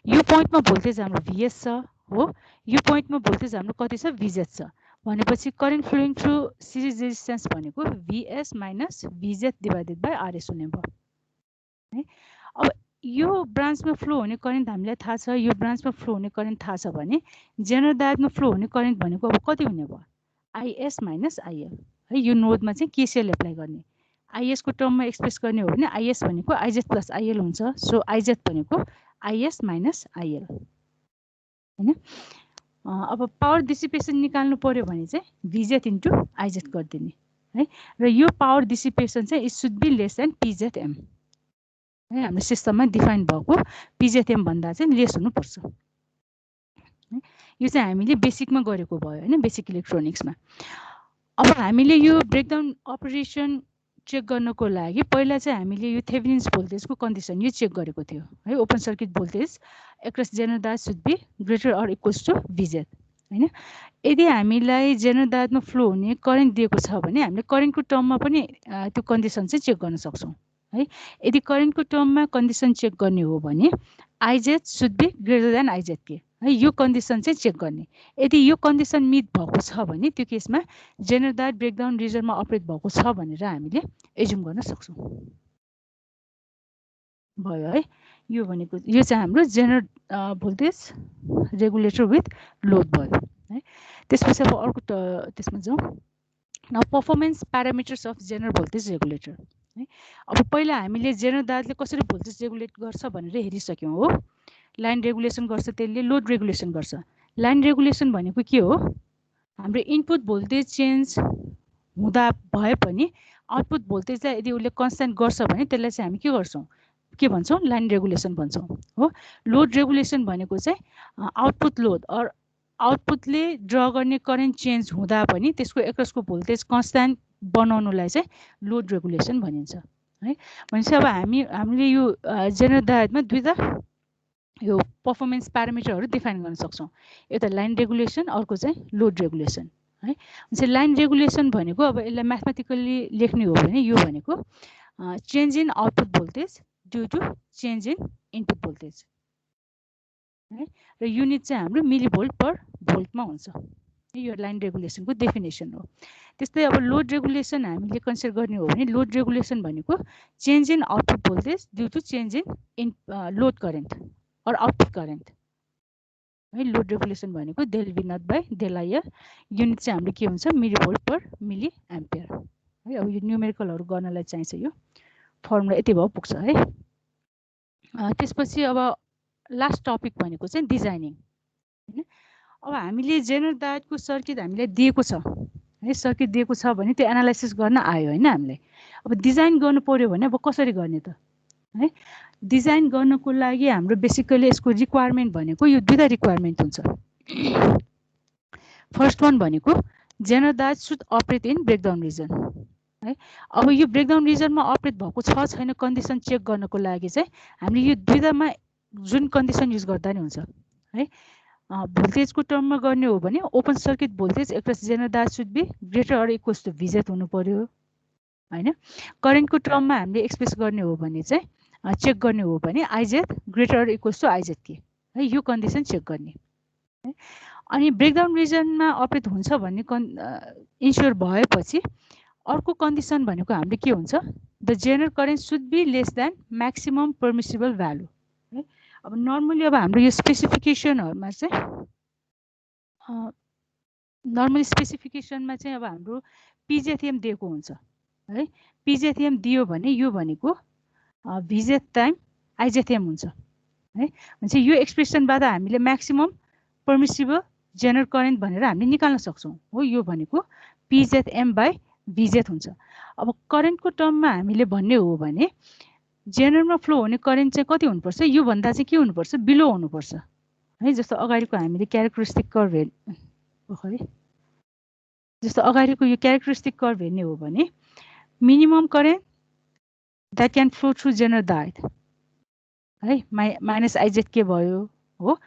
यो पोइन्टमा भोल्टेज हाम्रो भिएस छ हो यो पोइन्टमा भोल्टेज हाम्रो कति छ भिजेथ छ भनेपछि current flowing through series resistance भनेको VS minus VZ divided by RS हुने भयो है अब यो ब्रान्चमा फ्लो हुने करेन्ट हामीलाई थाहा छ यो ब्रान्चमा फ्लो हुने करेन्ट थाहा छ भने जेनरल डायोडमा फ्लो हुने करेन्ट भनेको अब कति हुने भयो आइएस माइनस आइएल है यो नोडमा चाहिँ केसीएल एप्लाई गर्ने आइएस को टर्ममा एक्सप्रेस गर्ने हो भने आइएस भनेको आइजेथ प्लस आइएल हुन्छ सो आइजेथ भनेको आइएस माइनस आइएल हैन अब पावर डिसिपेसन निकाल्नु पर्यो भने चाहिँ भिजेथ इन्टु आइजेथ गरिदिने है र यो पावर डिसिपेसन चाहिँ it should be less than PZM है हाम्रो सिस्टममा डिफाइन भएको पिजेथएम भन्दा चाहिँ लेस हुनुपर्छ यो चाहिँ हामीले बेसिकमा गरेको भयो हैन बेसिक इलेक्ट्रोनिक्समा अब हामीले यो ब्रेकडाउन अपरेसन चेक गर्नको लागि पहिला चाहिँ हामीले यो थेभेनिन्स भोल्टेजको कन्डिसन यो चेक गरेको थियो है open circuit voltage across zener diode should be greater or equals to VZ हैन यदि हामीलाई जेनरल डायोडमा फ्लो हुने करेन्ट दिएको छ भने हामीले करेन्टको टर्ममा पनि त्यो कन्डिसन चाहिँ चेक गर्न सक्छौँ है यदि करेन्टको टर्ममा कन्डिसन चेक गर्ने हो भने आइजेथ सुड बी ग्रेटर देन आइजेथ के है यो कन्डिसन चाहिँ चेक गर्ने यदि यो कन्डिसन मिट भएको छ भने त्यो केसमा जेनरल डायोड ब्रेकडाउन रिजनमा अपरेट भएको छ भनेर हामीले एज्युम गर्न सक्छौँ भयो है यो भनेको यो चाहिँ हाम्रो general voltage regulator with load भयो है त्यसपछि अब अर्को त्यसमा जाउँ Now performance parameters of general voltage regulator है। अब पहिला हामीले जेनरल दायजले कसरी भोल्टेज रेगुलेट गर्छ भनेर हेरिसक्यौं हो। लाइन रेगुलेसन गर्छ, त्यसले लोड रेगुलेसन गर्छ। लाइन रेगुलेसन भनेको के हो? हाम्रो इनपुट भोल्टेज चेन्ज हुँदा भए पनि आउटपुट भोल्टेजलाई यदि उसले कन्स्ट्यान्ट गर्छ भने त्यसलाई चाहिँ हामी के गर्छौं? के भन्छौं? लाइन रेगुलेसन भन्छौं हो। लोड रेगुलेसन भनेको चाहिँ आउटपुट लोड अर आउटपुटले ड्र गर्ने करेन्ट चेन्ज हुँदा पनि त्यसको एकरसको भोल्टेज कन्स्ट्यान्ट बनाउनुलाई चाहिँ लोड रेगुलेसन भनिन्छ है। भनेपछि अब हामीले यो जेनरल दायजमा दुईटा यो पर्फर्मेन्स प्यारामिटरहरू डिफाइन गर्न सक्छौं। एउटा लाइन रेगुलेसन, अर्को चाहिँ लोड रेगुलेसन है। भनेपछि लाइन रेगुलेसन भनेको अब यसलाई म्याथमेटिकली लेख्ने हो भने यो भनेको change in output voltage due to change in input voltage है। र युनिट चाहिँ हाम्रो मिलिभोल्ट पर भोल्टमा हुन्छ। यो लाइन रेगुलेसनको डेफिनेसन हो। त्यस्तै अब लोड रेगुलेसन हामीले कन्सिडर गर्ने हो भने लोड रेगुलेसन भनेको change in output voltage due to change in load current or output current है। लोड रेगुलेसन भनेको del V naught by del IR. Unit चाहिँ हाम्रो के हुन्छ? मिलिभोल्ट पर मिली एम्पियर है। अब यो न्युमेरिकलहरू गर्नलाई चाहिन्छ, यो फर्मुला यति भयो पुग्छ है। त्यसपछि अब लास्ट टपिक भनेको चाहिँ डिजाइनिङ हैन। अब हामीले जेनरल दायजको सर्किट हामीलाई दिएको छ है, सर्किट दिएको छ भने त्यो एनालाइसिस गर्न आयो हैन हामीलाई। अब डिजाइन गर्नु पर्यो भने अब कसरी गर्ने त है? डिजाइन गर्नको लागि हाम्रो बेसिकली यसको रिक्वायरमेन्ट भनेको यो दुईटा रिक्वायरमेन्ट हुन्छ। फर्स्ट वान भनेको जेनरल दायज should operate in breakdown region है। अब यो ब्रेकडाउन रिजनमा अपरेट भएको छ छैन कन्डिसन चेक गर्नको लागि चाहिँ हामीले यो दुईटामा जुन कन्डिसन युज गर्दा नि हुन्छ है। भोल्टेजको टर्ममा गर्ने हो भने open circuit voltage across zener दायज should be greater or equals to VZ हुनु पर्यो हैन। करेन्टको टर्ममा हामीले एक्सप्रेस गर्ने हो भने चाहिँ चेक गर्ने हो भने IZ greater or equals to IZ के है, यो कन्डिसन चेक गर्ने है। अनि ब्रेकडाउन रिजनमा अपरेट हुन्छ भन्ने इन्स्योर भएपछि अर्को कन्डिसन भनेको हाम्रो के हुन्छ? The Zener current should be less than maximum permissible value है। अब नर्मली अब हाम्रो यो स्पेसिफिकेसनहरुमा चाहिँ नर्मली स्पेसिफिकेसनमा चाहिँ अब हाम्रो पिजेथिएम दिएको हुन्छ है। पिजेथिएम दियो भने यो भनेको भिजेड टाइम आइजेथिएम हुन्छ है। भनेपछि यो एक्सप्रेसनबाट हामीले म्याक्सिमम पर्मिसिबल जेनरल करेन्ट भनेर हामीले निकाल्न सक्छौं हो। यो भनेको पिजेएम बाइ भिजेड हुन्छ। अब करेन्टको टर्ममा हामीले भन्ने हो भने जेनरलमा फ्लो हुने करेन्ट चाहिँ कति हुनुपर्छ? यो भन्दा चाहिँ के हुनुपर्छ? बिलो हुनुपर्छ है। जस्तो अगाडिको हामीले क्यारेक्टरिस्टिक कर्भ हेर्ने, जस्तो अगाडिको यो क्यारेक्टरिस्टिक कर्भ हेर्ने हो भने minimum current that can flow through general दायज है माइनस आइजेड के भयो हो।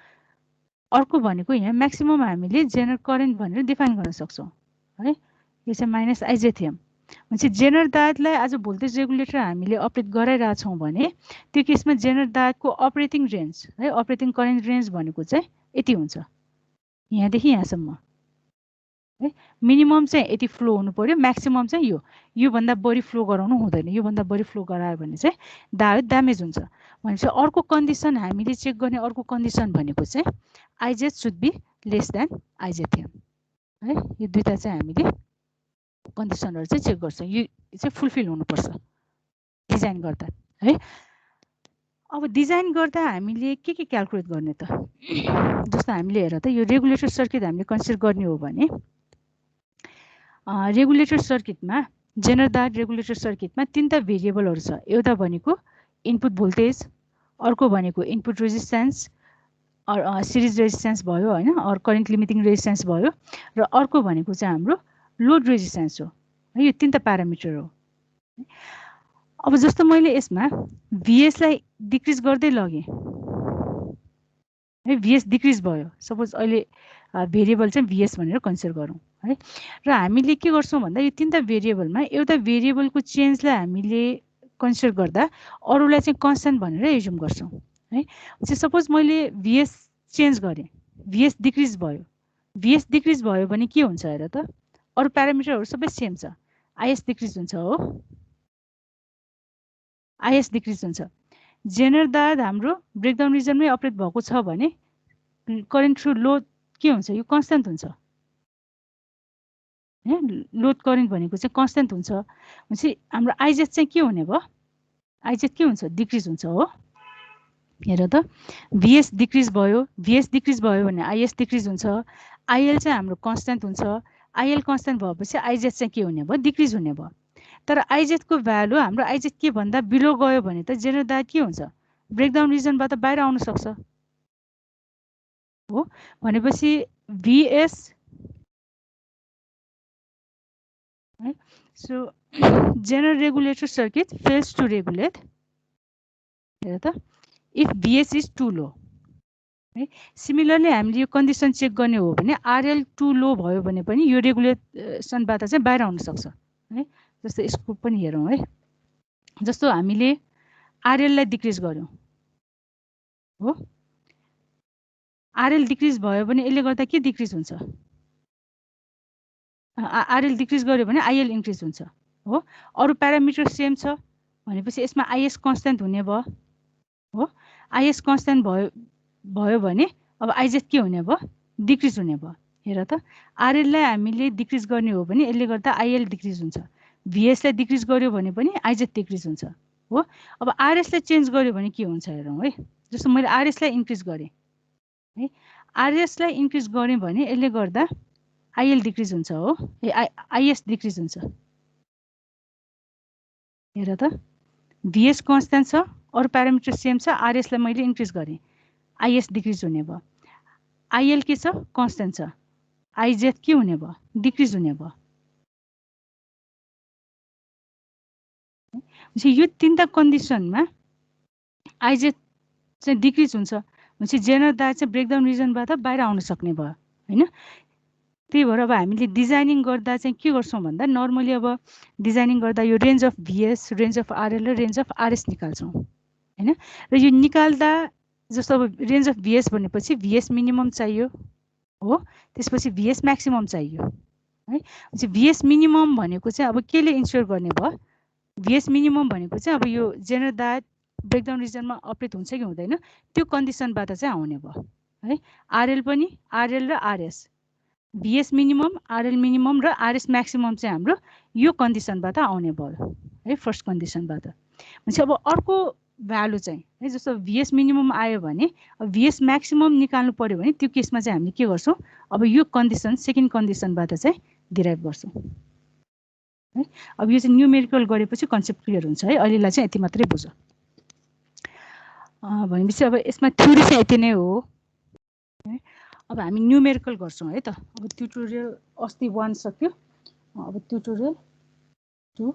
अर्को भनेको यहाँ म्याक्सिमम हामीले जेनरल करेन्ट भनेर डिफाइन गर्न सक्छौं है। यो चाहिँ माइनस आइजेथिएम। भनेपछि जेनरल दायजलाई आज भोल्टेज रेगुलेटर हामीले अपरेट गराइरहेछौँ भने त्यो केसमा जेनरल दायजको अपरेटिङ रेन्ज है, अपरेटिङ करेन्ट रेन्ज भनेको चाहिँ यति हुन्छ, यहाँदेखि यहाँसम्म है। मिनिमम चाहिँ यति फ्लो हुनु पर्यो, म्याक्सिमम चाहिँ यो भन्दा बढी फ्लो गराउनु हुँदैन। यो भन्दा बढी फ्लो गरायो भने चाहिँ दायज ड्यामेज हुन्छ। भनेपछि अर्को कन्डिसन हामीले चेक गर्ने अर्को कन्डिसन भनेको चाहिँ IZ should be less then आइजेथिएम है। यो दुईटा चाहिँ हामीले कन्डिसनहरु चाहिँ चेक गर्छौं। यो चाहिँ फुलफिल हुनुपर्छ डिजाइन गर्दा है। अब डिजाइन गर्दा हामीले के क्याल्कुलेट गर्ने त? जस्तो हामीले हेर त यो रेगुलेटर सर्किट हामीले कन्सिडर गर्ने हो भने रेगुलेटर सर्किटमा जेनरल दायज रेगुलेटर सर्किटमा तीनटा भेरिएबलहरु छ। एउटा भनेको इनपुट भोल्टेज, अर्को भनेको इनपुट रेजिस्टेन्स सिरिज रेजिस्टेन्स भयो हैन, अर करेन्ट लिमिटिङ रेजिस्टेन्स भयो, र अर्को भनेको चाहिँ हाम्रो लोड रेजिस्टेन्स हो है। यो तीनटा प्यारामिटर हो। अब जस्तो मैले यसमा भीएस लाई डिक्रिज गर्दै लगे है, भीएस डिक्रिज भयो। सपोज अहिले भेरिएबल चाहिँ भीएस भनेर कन्सिडर गरौँ है। र हामीले के गर्छौं भन्दा यो तीनटा भेरिएबलमा एउटा भेरिएबलको चेन्जलाई हामीले कन्सिडर गर्दा अरूलाई चाहिँ कन्स्ट्यान्ट भनेर एज्युम गर्छौं है। सपोज मैले भीएस चेन्ज गरेँ, भीएस डिक्रिज भयो। भीएस डिक्रिज भयो भने के हुन्छ हेर त? अरु प्यारामिटरहरु सबै सेम छ, आइएस डिक्रिज हुन्छ हो, आइएस डिक्रिज हुन्छ। जेनरल दायज हाम्रो ब्रेकडाउन रिजनमै अपरेट भएको छ भने करेन्ट थ्रु लोड के हुन्छ? यो कन्स्ट्यान्ट हुन्छ हैन लोड करेन्ट भनेको चाहिँ कन्स्टेन्ट हुन्छ भनेपछि हाम्रो आइजेड चाहिँ के हुने भयो आइजेड के हुन्छ डिक्रिज हुन्छ हो हेर त भिएस डिक्रिज भयो भने आइएस डिक्रिज हुन्छ आइएल चाहिँ हाम्रो कन्स्टेन्ट हुन्छ आइएल कन्स्टेन्ट भएपछि आइजेड चाहिँ के हुने भयो डिक्रिज हुने भयो तर आइजेडको भ्यालु हाम्रो आइजेड के भन्दा बिलो गयो भने त जेनरल डायोड के हुन्छ ब्रेकडाउन रिजनबाट बाहिर आउन सक्छ हो भनेपछि भिएस है so general regulator circuit fails to regulate हेर त if VS is too low है सिमिलरली हामीले यो कन्डिसन चेक गर्ने हो भने आरएल टु लो भयो भने पनि यो रेगुलेसनबाट चाहिँ बाहिर आउन सक्छ है जस्तो यसको पनि हेरौँ है जस्तो हामीले आरएललाई डिक्रिज गर्यौँ हो आरएल डिक्रिज भयो भने यसले गर्दा के डिक्रिज हुन्छ आरएल डिक्रिज गर्यो भने आइएल इन्क्रिज हुन्छ हो अरू प्यारामिटर सेम छ भनेपछि यसमा आइएस कन्स्टेन्ट हुने भयो हो आइएस कन्स्टेन्ट भयो भने अब आइजेड के हुने भयो डिक्रिज हुने भयो हेर त आरएललाई हामीले डिक्रिज गर्ने हो भने यसले गर्दा आइएल डिक्रिज हुन्छ भिएसलाई डिक्रिज गर्यो भने पनि आइजेड डिक्रिज हुन्छ हो अब आरएसलाई चेन्ज गर्यो भने के हुन्छ हेरौँ है जस्तो मैले आरएसलाई इन्क्रिज गरेँ है आरएसलाई इन्क्रिज गरेँ भने यसले गर्दा आइएल डिक्रिज हुन्छ हो आइएस डिक्रिज हुन्छ हेर त भिएस कन्स्टेन्ट छ अरू प्यारामिटर सेम छ आरएसलाई मैले इन्क्रिज गरेँ आइएस डिक्रिज हुने भयो आइएल के छ कन्स्टेन्ट छ आइजेड के हुने भयो डिक्रिज हुने भयो यो तीनटा कन्डिसनमा आइजेड चाहिँ डिक्रिज हुन्छ भनेपछि जेनरल डायोड चाहिँ ब्रेकडाउन रिजनबाट बाहिर आउन सक्ने भयो हैन त्यही भएर अब हामीले डिजाइनिङ गर्दा चाहिँ के गर्छौँ भन्दा नर्मली अब डिजाइनिङ गर्दा यो range of VS range of RL र रेन्ज अफ आरएस निकाल्छौँ हैन र यो निकाल्दा जस्तो अब रेन्ज अफ भिएस भनेपछि भिएस मिनिमम चाहियो हो त्यसपछि भिएस म्याक्सिमम चाहियो है भिएस मिनिमम भनेको चाहिँ अब केले इन्स्योर गर्ने भयो भिएस मिनिमम भनेको चाहिँ अब यो जेनरल डायोड ब्रेकडाउन रिजनमा अपरेट हुन्छ कि हुँदैन त्यो कन्डिसनबाट चाहिँ आउने भयो है आरएल पनि आरएल र RS VS minimum RL minimum र आरएस म्याक्सिमम चाहिँ हाम्रो यो कन्डिसनबाट आउने भयो है फर्स्ट कन्डिसनबाट भनेपछि अब अर्को भ्यालु चाहिँ है जस्तो भिएस मिनिमम आयो भने अब भिएस म्याक्सिमम निकाल्नु पर्यो भने त्यो केसमा चाहिँ हामीले के गर्छौँ अब यो कन्डिसन सेकेन्ड कन्डिसनबाट चाहिँ डिराइभ गर्छौँ है अब यो चाहिँ न्युमेरिकल गरेपछि कन्सेप्ट क्लियर हुन्छ है अहिलेलाई चाहिँ यति मात्रै बुझ भनेपछि अब यसमा थ्योरी चाहिँ यति नै हो है अब हामी न्युमेरिकल गर्छौँ है त अब ट्युटोरियल अस्ति 1 सक्यो अब ट्युटोरियल 2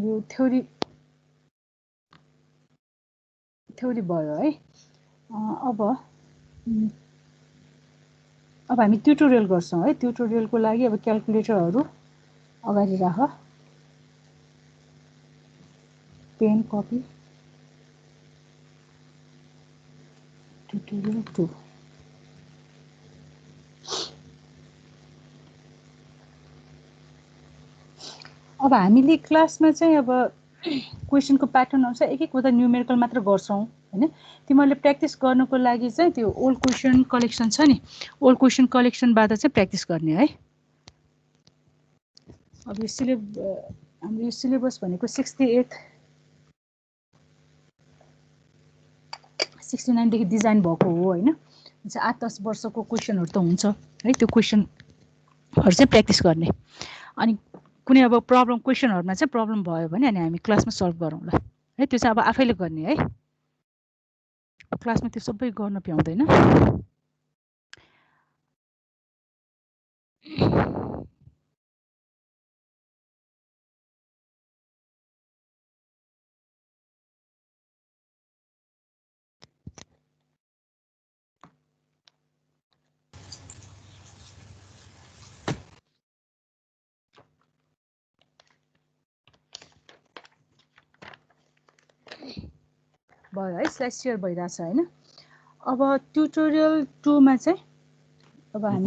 यो थ्योरी भयो है अब हामी ट्युटोरियल गर्छौँ है ट्युटोरियलको लागि अब क्याल्कुलेटरहरू अगाडि राख पेन कपी ट्युटोरियल 2 अब हामीले क्लासमा चाहिँ अब क्वेसनको प्याटर्न अनुसार एक एकवटा न्युमेरिकल मात्र गर्छौँ हैन तिमीहरूले प्र्याक्टिस गर्नको लागि चाहिँ त्यो ओल्ड क्वेसन कलेक्सन छ नि ओल्ड क्वेसन कलेक्सनबाट चाहिँ प्र्याक्टिस गर्ने है अब यो हाम्रो यो सिलेबस भनेको 69 देखि डिजाइन भएको हो हैन 8-10 वर्षको क्वेसनहरू त हुन्छ है त्यो क्वेसनहरू चाहिँ प्र्याक्टिस गर्ने अनि कुनै अब प्रब्लम क्वेसनहरुमा चाहिँ प्रब्लम भयो भने अनि हामी क्लासमा सल्भ गरौँला है त्यो चाहिँ अब आफैले गर्ने है क्लासमा त्यो सबै गर्न भ्याउँदैन भयो है, स्लाइड सेयर भइरहेछ हैन। अब ट्युटोरियल 2 मा चाहिँ अब हामी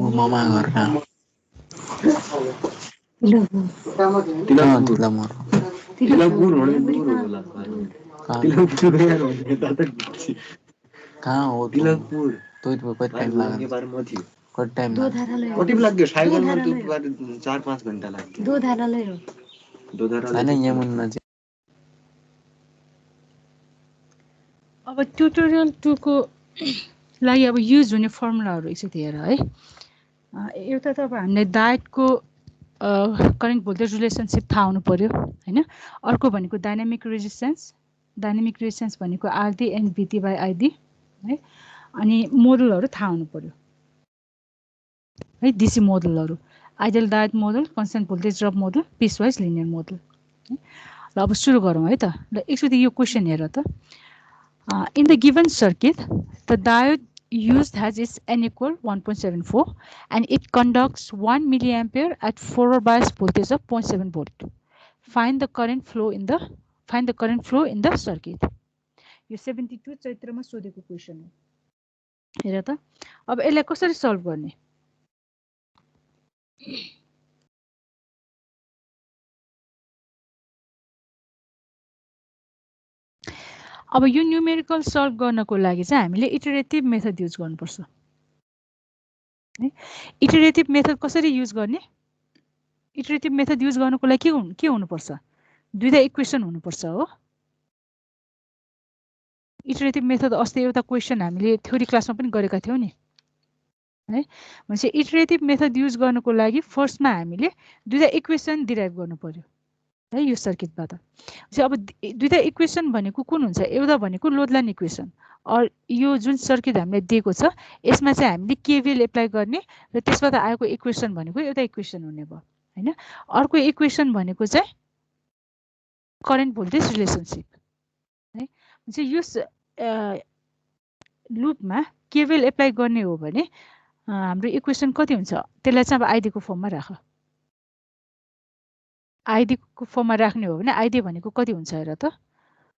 कहाँ हो तिलकपुर कति टाइम लाग्यो कति टाइम कति लाग्यो साइकलमा 4-5 घण्टा लाग्यो दोधारालै हो दोधारा यमुना चाहिँ अब ट्युटोरियल 2 को लागि अब युज हुने फर्मुलाहरू एकचोटि हेर है। एउटा त अब हामीले डायटको करेन्ट भोल्टेज रिलेसनसिप थाहा हुनु पर्यो हैन। अर्को भनेको डाइनामिक रेजिस्टेन्स भनेको RD and VT by ID है। अनि मोडलहरू थाहा हुनु पर्यो है, डीसी मोडलहरू, ideal diode model, constant voltage drop model, piecewise linear model. ल अब सुरु गरौँ है त। ल एकचोटि यो क्वेसन हेर त। In the given circuit, the diode used has its N equal 1.74 and it conducts 1 milliampere at forward bias voltage of 0.7 volt. Find the current flow in the circuit. यो 72 चैत्रमा सोधेको क्वेसन हो। हेर त अब यसलाई कसरी सल्भ गर्ने। अब यो न्यूमेरिकल सल्भ गर्नको लागि चाहिँ हामीले इटरेटिभ मेथड युज गर्नुपर्छ है। इटरेटिभ मेथड कसरी युज गर्ने। इटरेटिभ मेथड युज गर्नको लागि के हुनुपर्छ, दुईटा इक्वेसन हुनुपर्छ हो। इटरेटिभ मेथड अस्ति एउटा क्वेसन हामीले थ्योरी क्लासमा पनि गरेका थियौँ नि है। भनेपछि इटरेटिभ मेथड युज गर्नको लागि फर्स्टमा हामीले दुईटा इक्वेसन डिराइभ गर्नु पर्यो है यो सर्किटबाट। अब दुईटा इक्वेसन भनेको कुन हुन्छ, एउटा भनेको लोड लाइन इक्वेसन, और यो जुन सर्किट हामीले दिएको छ यसमा चाहिँ हामीले केभिएल एप्लाई गर्ने र त्यसबाट आएको इक्वेसन भनेको एउटा इक्वेसन हुने भयो हैन। अर्को इक्वेसन भनेको चाहिँ करेन्ट भोल्टेज रिलेसनसिप है। चाहिँ यो लुपमा केभिएल एप्लाई गर्ने हो भने हाम्रो इक्वेसन कति हुन्छ, त्यसलाई चाहिँ अब आइडी को फर्ममा राख। आइडी को फर्ममा राख्ने हो भने आइडी भनेको कति हुन्छ हेर त,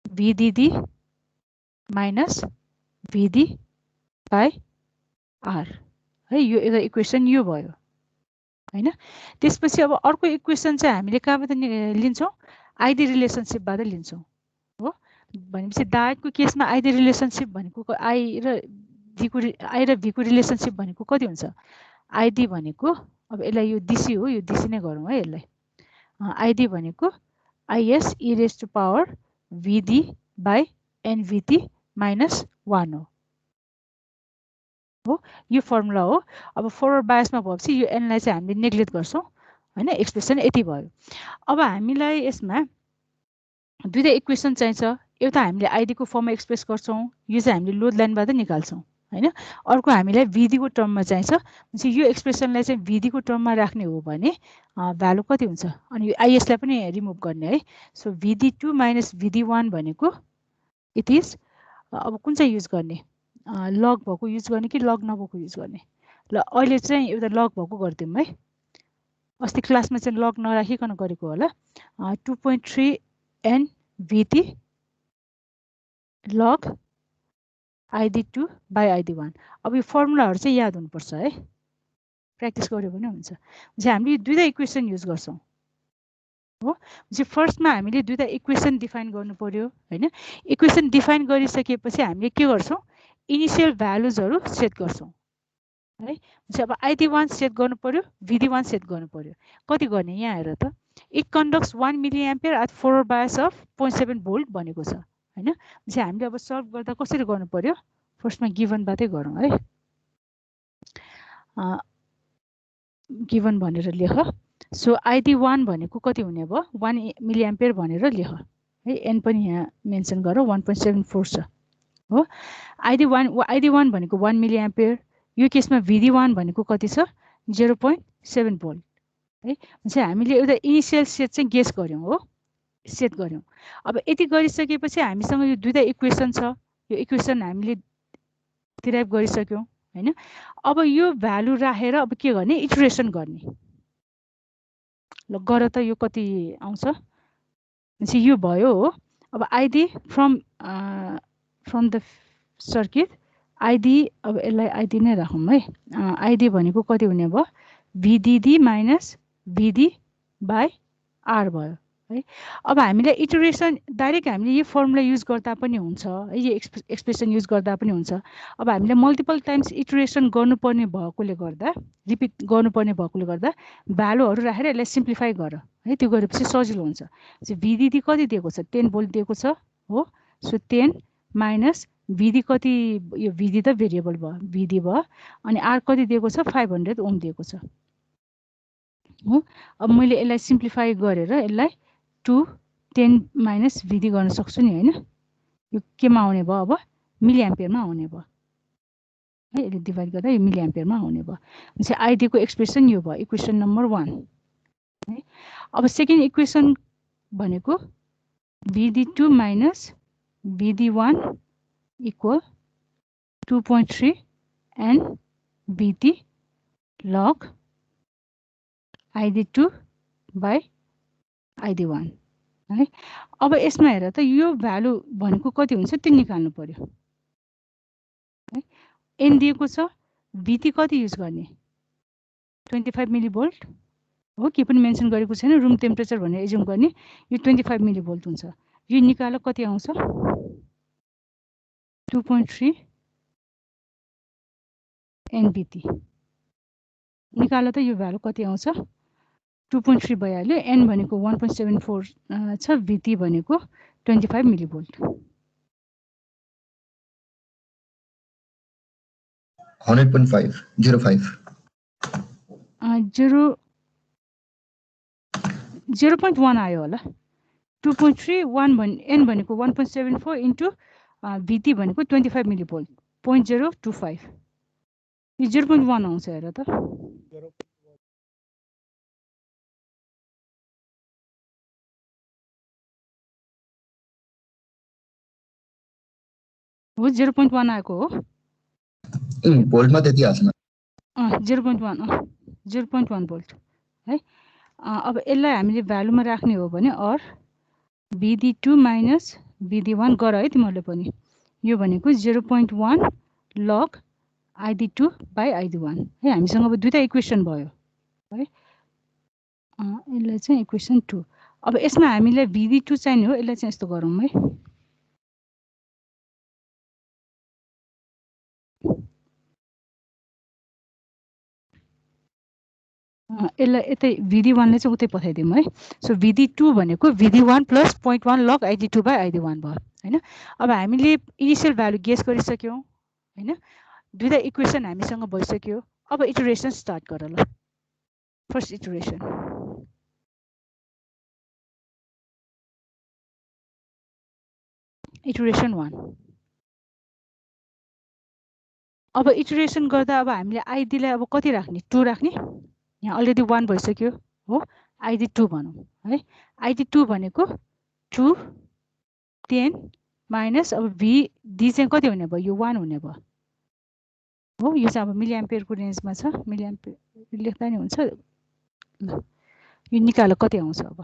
भिडिडी माइनस भिडी बाई आर है। यो एउटा इक्वेसन यो भयो हैन। त्यसपछि अब अर्को इक्वेसन चाहिँ हामीले कहाँबाट लिन्छौँ, आइडी रिलेसनसिपबाट लिन्छौँ हो। भनेपछि डायटको केसमा आइडी रिलेसनसिप भनेको आई र भी को रिलेसनसिप भनेको कति हुन्छ, आइडी भनेको अब यसलाई यो डीसी हो, यो डीसी नै गरौँ है यसलाई। आइडी भनेको IS e raise to power VD by nVT minus 1 हो। यो फर्मुला हो। अब फरवर्ड बायसमा भएपछि यो एनलाई चाहिँ हामीले नेग्लेक्ट गर्छौँ हैन। एक्सप्रेसन यति भयो। अब हामीलाई यसमा दुईटा इक्वेसन चाहिन्छ, एउटा हामीले आइडी को फर्ममा एक्सप्रेस गर्छौँ, यो चाहिँ हामीले लोड लाइनबाट निकाल्छौँ हैन। अर्को हामीलाई भिडी को टर्ममा चाहिन्छ। भनेपछि यो एक्सप्रेसनलाई चाहिँ भिडी को टर्ममा राख्ने हो भने भ्यालु कति हुन्छ, अनि यो आइएसलाई पनि रिमुभ गर्ने है। सो भिडी2 माइनस भिडी1 भनेको इट इज, अब कुन चाहिँ युज गर्ने, लग भएको युज गर्ने कि लग नभएको युज गर्ने। ल अहिले चाहिँ एउटा लग भएको गरिदिउँ है। अस्ति क्लासमा चाहिँ लग नराखिकन गरेको होला। 2.3 एन भिटी लग आइडी2 बाई आइडी1। अब यो फर्मुलाहरू चाहिँ याद हुनुपर्छ है, प्र्याक्टिस गर्यो भने हुन्छ। चाहिँ हामीले दुईटा इक्वेसन युज गर्छौँ हो। चाहिँ फर्स्टमा हामीले दुईटा इक्वेसन डिफाइन गर्नु पर्यो हैन। इक्वेसन डिफाइन गरिसकेपछि हामीले के गर्छौँ, इनिशियल भ्यालुजहरू सेट गर्छौँ है। अब आइडी1 सेट गर्नु पर्यो, भिडी1 सेट गर्नु पर्यो। कति गर्ने यहाँ हेर त, it conducts 1 milliampere at forward bias of 0.7 volt भनेको छ हैन। चाहिँ हामीले अब सल्भ गर्दा कसरी गर्नु पर्यो, फर्स्टमा गिभनबाटै गरौँ है। गिभन भनेर लेख। सो आइडी1 भनेको कति हुने भयो, 1 मिलिएम्पियर भनेर लेख है। एन पनि यहाँ मेन्सन गर, 1.74 छ हो। आइडी1 भनेको 1 मिलिएम्पियर, यो केसमा भिडी1 भनेको कति छ, 0.7 भोल्ट है। चाहिँ हामीले एउटा इनिसियल सेट चाहिँ गेस गर्यौँ हो, सेट गर्यौँ। अब यति गरिसकेपछि हामीसँग यो दुईटा इक्वेसन छ, यो इक्वेसन हामीले डिराइभ गरिसक्यौँ हैन। अब यो भ्यालु राखेर अब के गर्ने, इटरेसन गर्ने। ल गर त यो कति आउँछ, यो भयो हो। अब ID from from the circuit ID अब यसलाई आइडी नै राखौँ है आइडी भनेको कति हुने भयो भिडिडी माइनस भिडी बाई आर भयो है अब हामीले इटरेसन डाइरेक्ट हामीले यो फर्मुला युज गर्दा पनि हुन्छ है यो एक्सप्रेसन युज गर्दा पनि हुन्छ अब हामीले मल्टिपल टाइम्स इटरेसन गर्नुपर्ने भएकोले गर्दा रिपिट गर्नुपर्ने भएकोले गर्दा भ्यालुहरू राखेर यसलाई सिम्प्लिफाई गर है त्यो गरेपछि सजिलो हुन्छ भिडिडी कति दिएको छ 10 भोल्ट दिएको छ हो सो 10 माइनस भिडी कति यो भिडी त भेरिएबल भयो भिडी भयो अनि आर कति दिएको छ 500 ओम दिएको छ हो अब मैले यसलाई सिम्प्लिफाई गरेर यसलाई 2 10 माइनस भिडी गर्न सक्छु नि हैन यो केमा आउने भयो अब मिली एम्पियरमा आउने भयो है यसले डिभाइड गर्दा यो मिली एम्पियरमा आउने भयो भनेपछि आइडी को एक्सप्रेसन यो भयो इक्वेसन नम्बर 1 है अब सेकेन्ड इक्वेसन भनेको VD two minus VD one equal 2.3 and VD log ID2 by ID1 है अब यसमा हेर त यो भ्यालु भनेको कति हुन्छ त्यो निकाल्नु पर्यो है एन दिएको छ भिटी कति युज गर्ने 25 मिली भोल्ट हो के पनि मेन्सन गरेको छैन रुम टेम्परेचर भनेर एज्युम गर्ने यो 25 मिली भोल्ट हुन्छ यो निकाल कति आउँछ 2.3 एनभिटी निकाल त यो भ्यालु कति आउँछ 2.3 भइहाल्यो एन भनेको 1.74 छ भिटी भनेको 25 मिली भोल्ट 100.5 0.1 आयो होला 2.3 1 एन भनेको 1.74 इन्टु भिटी भनेको 25 मिली भोल्ट 0.025 यो 0.1 आउँछ हेर त हो 0.1 आएको हो भोल्टमा त्यति आछन 0.1 भोल्ट है अब यसलाई हामीले भ्यालुमा राख्ने हो भने अर भिडी2 माइनस भिडी1 गर है तिमीहरूले पनि यो भनेको 0.1 लग ID2 बाई ID1 है हामीसँग अब दुईटा इक्वेसन भयो है यसलाई चाहिँ इक्वेसन 2 अब यसमा हामीलाई भिडी2 चाहिने हो यसलाई चाहिँ यस्तो गरौँ है यसलाई यतै भिडी1 ले चाहिँ उतै पठाइदिउँ है सो भिडी2 भनेको भिडी1 plus 0.1 log ID2 by ID1 भयो हैन अब हामीले इनिशियल भ्यालु गेस गरिसक्यौं हैन दुईटा इक्वेसन हामीसँग भइसक्यो अब इटरेसन स्टार्ट गर ल फर्स्ट इटरेसन 1 अब इटरेसन गर्दा अब हामीले आइडी लाई अब कति राख्ने 2 राख्ने यहाँ अलरेडी 1 भइसक्यो हो ID2 भनौं है ID2 भनेको 2 10 माइनस अब v d चाहिँ कति हुने भयो यो 1 हुने भयो हो यो चाहिँ अब मिली एम्पियर को रेन्जमा छ मिली एम्पियर लेख्दा नि हुन्छ ल यो निकाल कति आउँछ अब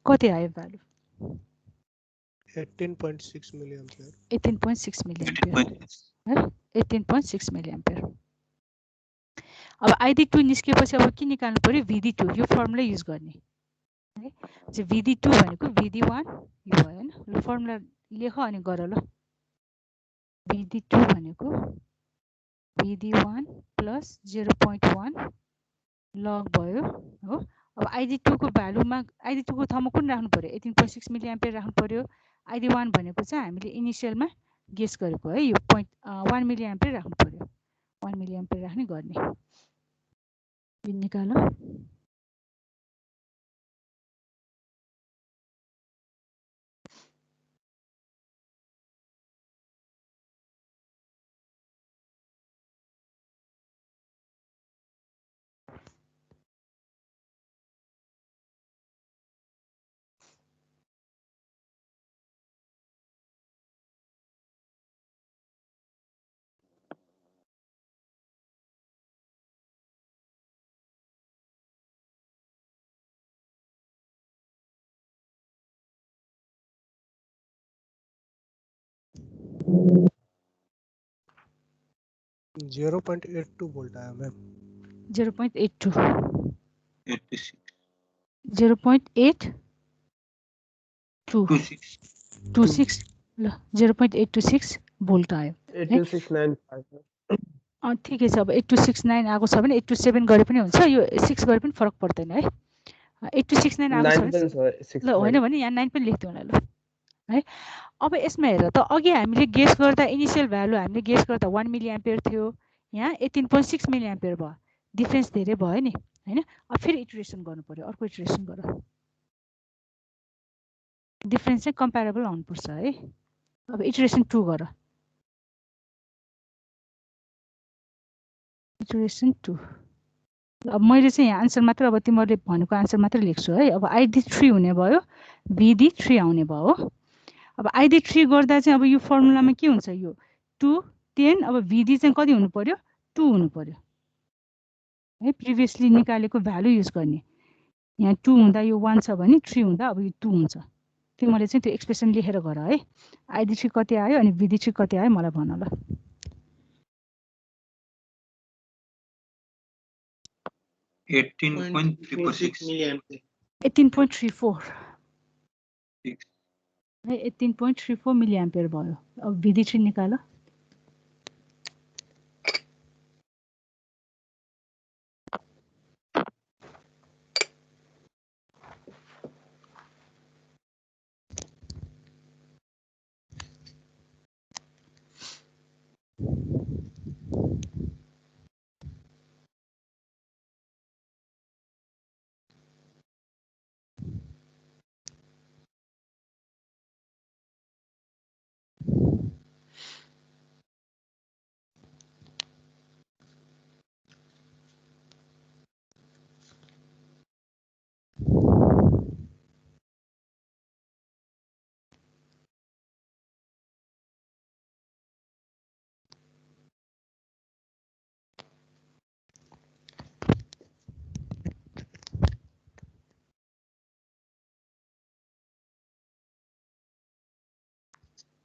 कति आयो value 18.6 milli ampere 18.6 milli ampere 18.6 milli ampere अब ID2 निस्केपछि अब के निकाल्नु पर्यो VD2 यो फर्मुला युज गर्ने है चाहिँ VD2 भनेको VD1 यो भयो हैन ल फर्मुला लेख अनि गर ल VD2 भनेको VD1 प्लस 0.1 लग भयो हो अब ID2 को भ्यालुमा ID2 को ठाउँमा कुन राख्नु पर्यो 18.6 मिली एम्पियर राख्नु पर्यो ID1 भनेको चाहिँ हामीले इनिशियलमा गेस गरेको है यो 1 मिली एम्पियर राख्नु पर्यो 1 मिली एम्पियर राख्ने गर्ने यो निकालो जीरो 0.82 वोल्ट आया मैम 0.82 86 0.826 ल 0.826 भोल्ट आयो 8269 ठिकै छ अब 8269 आएको छ भने 827 गरे पनि हुन्छ यो 6 गरे पनि फरक पर्दैन है 8269 आएको छ भने ल होइन भने यहाँ 9 पनि लेख्दिउँ होला ल है अब यसमा हेर त अघि हामीले गेस गर्दा इनिशियल भ्यालु हामीले गेस गर्दा 1 मिली एम्पियर थियो यहाँ 18.6 मिली एम्पियर भयो डिफरेन्स धेरै भयो नि हैन अब फेरि इटरेसन गर्नु पर्यो अर्को इटरेसन गर डिफरेन्स चाहिँ कम्प्यारेबल आउनुपर्छ है अब इटरेसन 2 गर इटरेसन 2 अब मैले चाहिँ यहाँ आन्सर मात्र अब तिमीहरूले भनेको आन्सर मात्र लेख्छु है अब आइडी 3 हुने भयो बीडी 3 आउने भयो हो अब आइडी 3 गर्दा चाहिँ अब यो फर्मुलामा के हुन्छ यो 2 10 अब बीडी चाहिँ कति हुनु पर्यो 2 हुनु पर्यो है प्रिभियसली निकालेको भ्यालु युज गर्ने यहाँ 2 हुँदा यो 1 छ भने 3 हुँदा अब यो 2 हुन्छ तिमीले चाहिँ त्यो एक्सप्रेसन लेखेर गर है आइडी 3 कति आयो अनि बीडी 3 कति आयो मलाई भन ल 18.346 18.34 है 18.34 मिली एम्पियर भयो अब बीडी 3 निकाल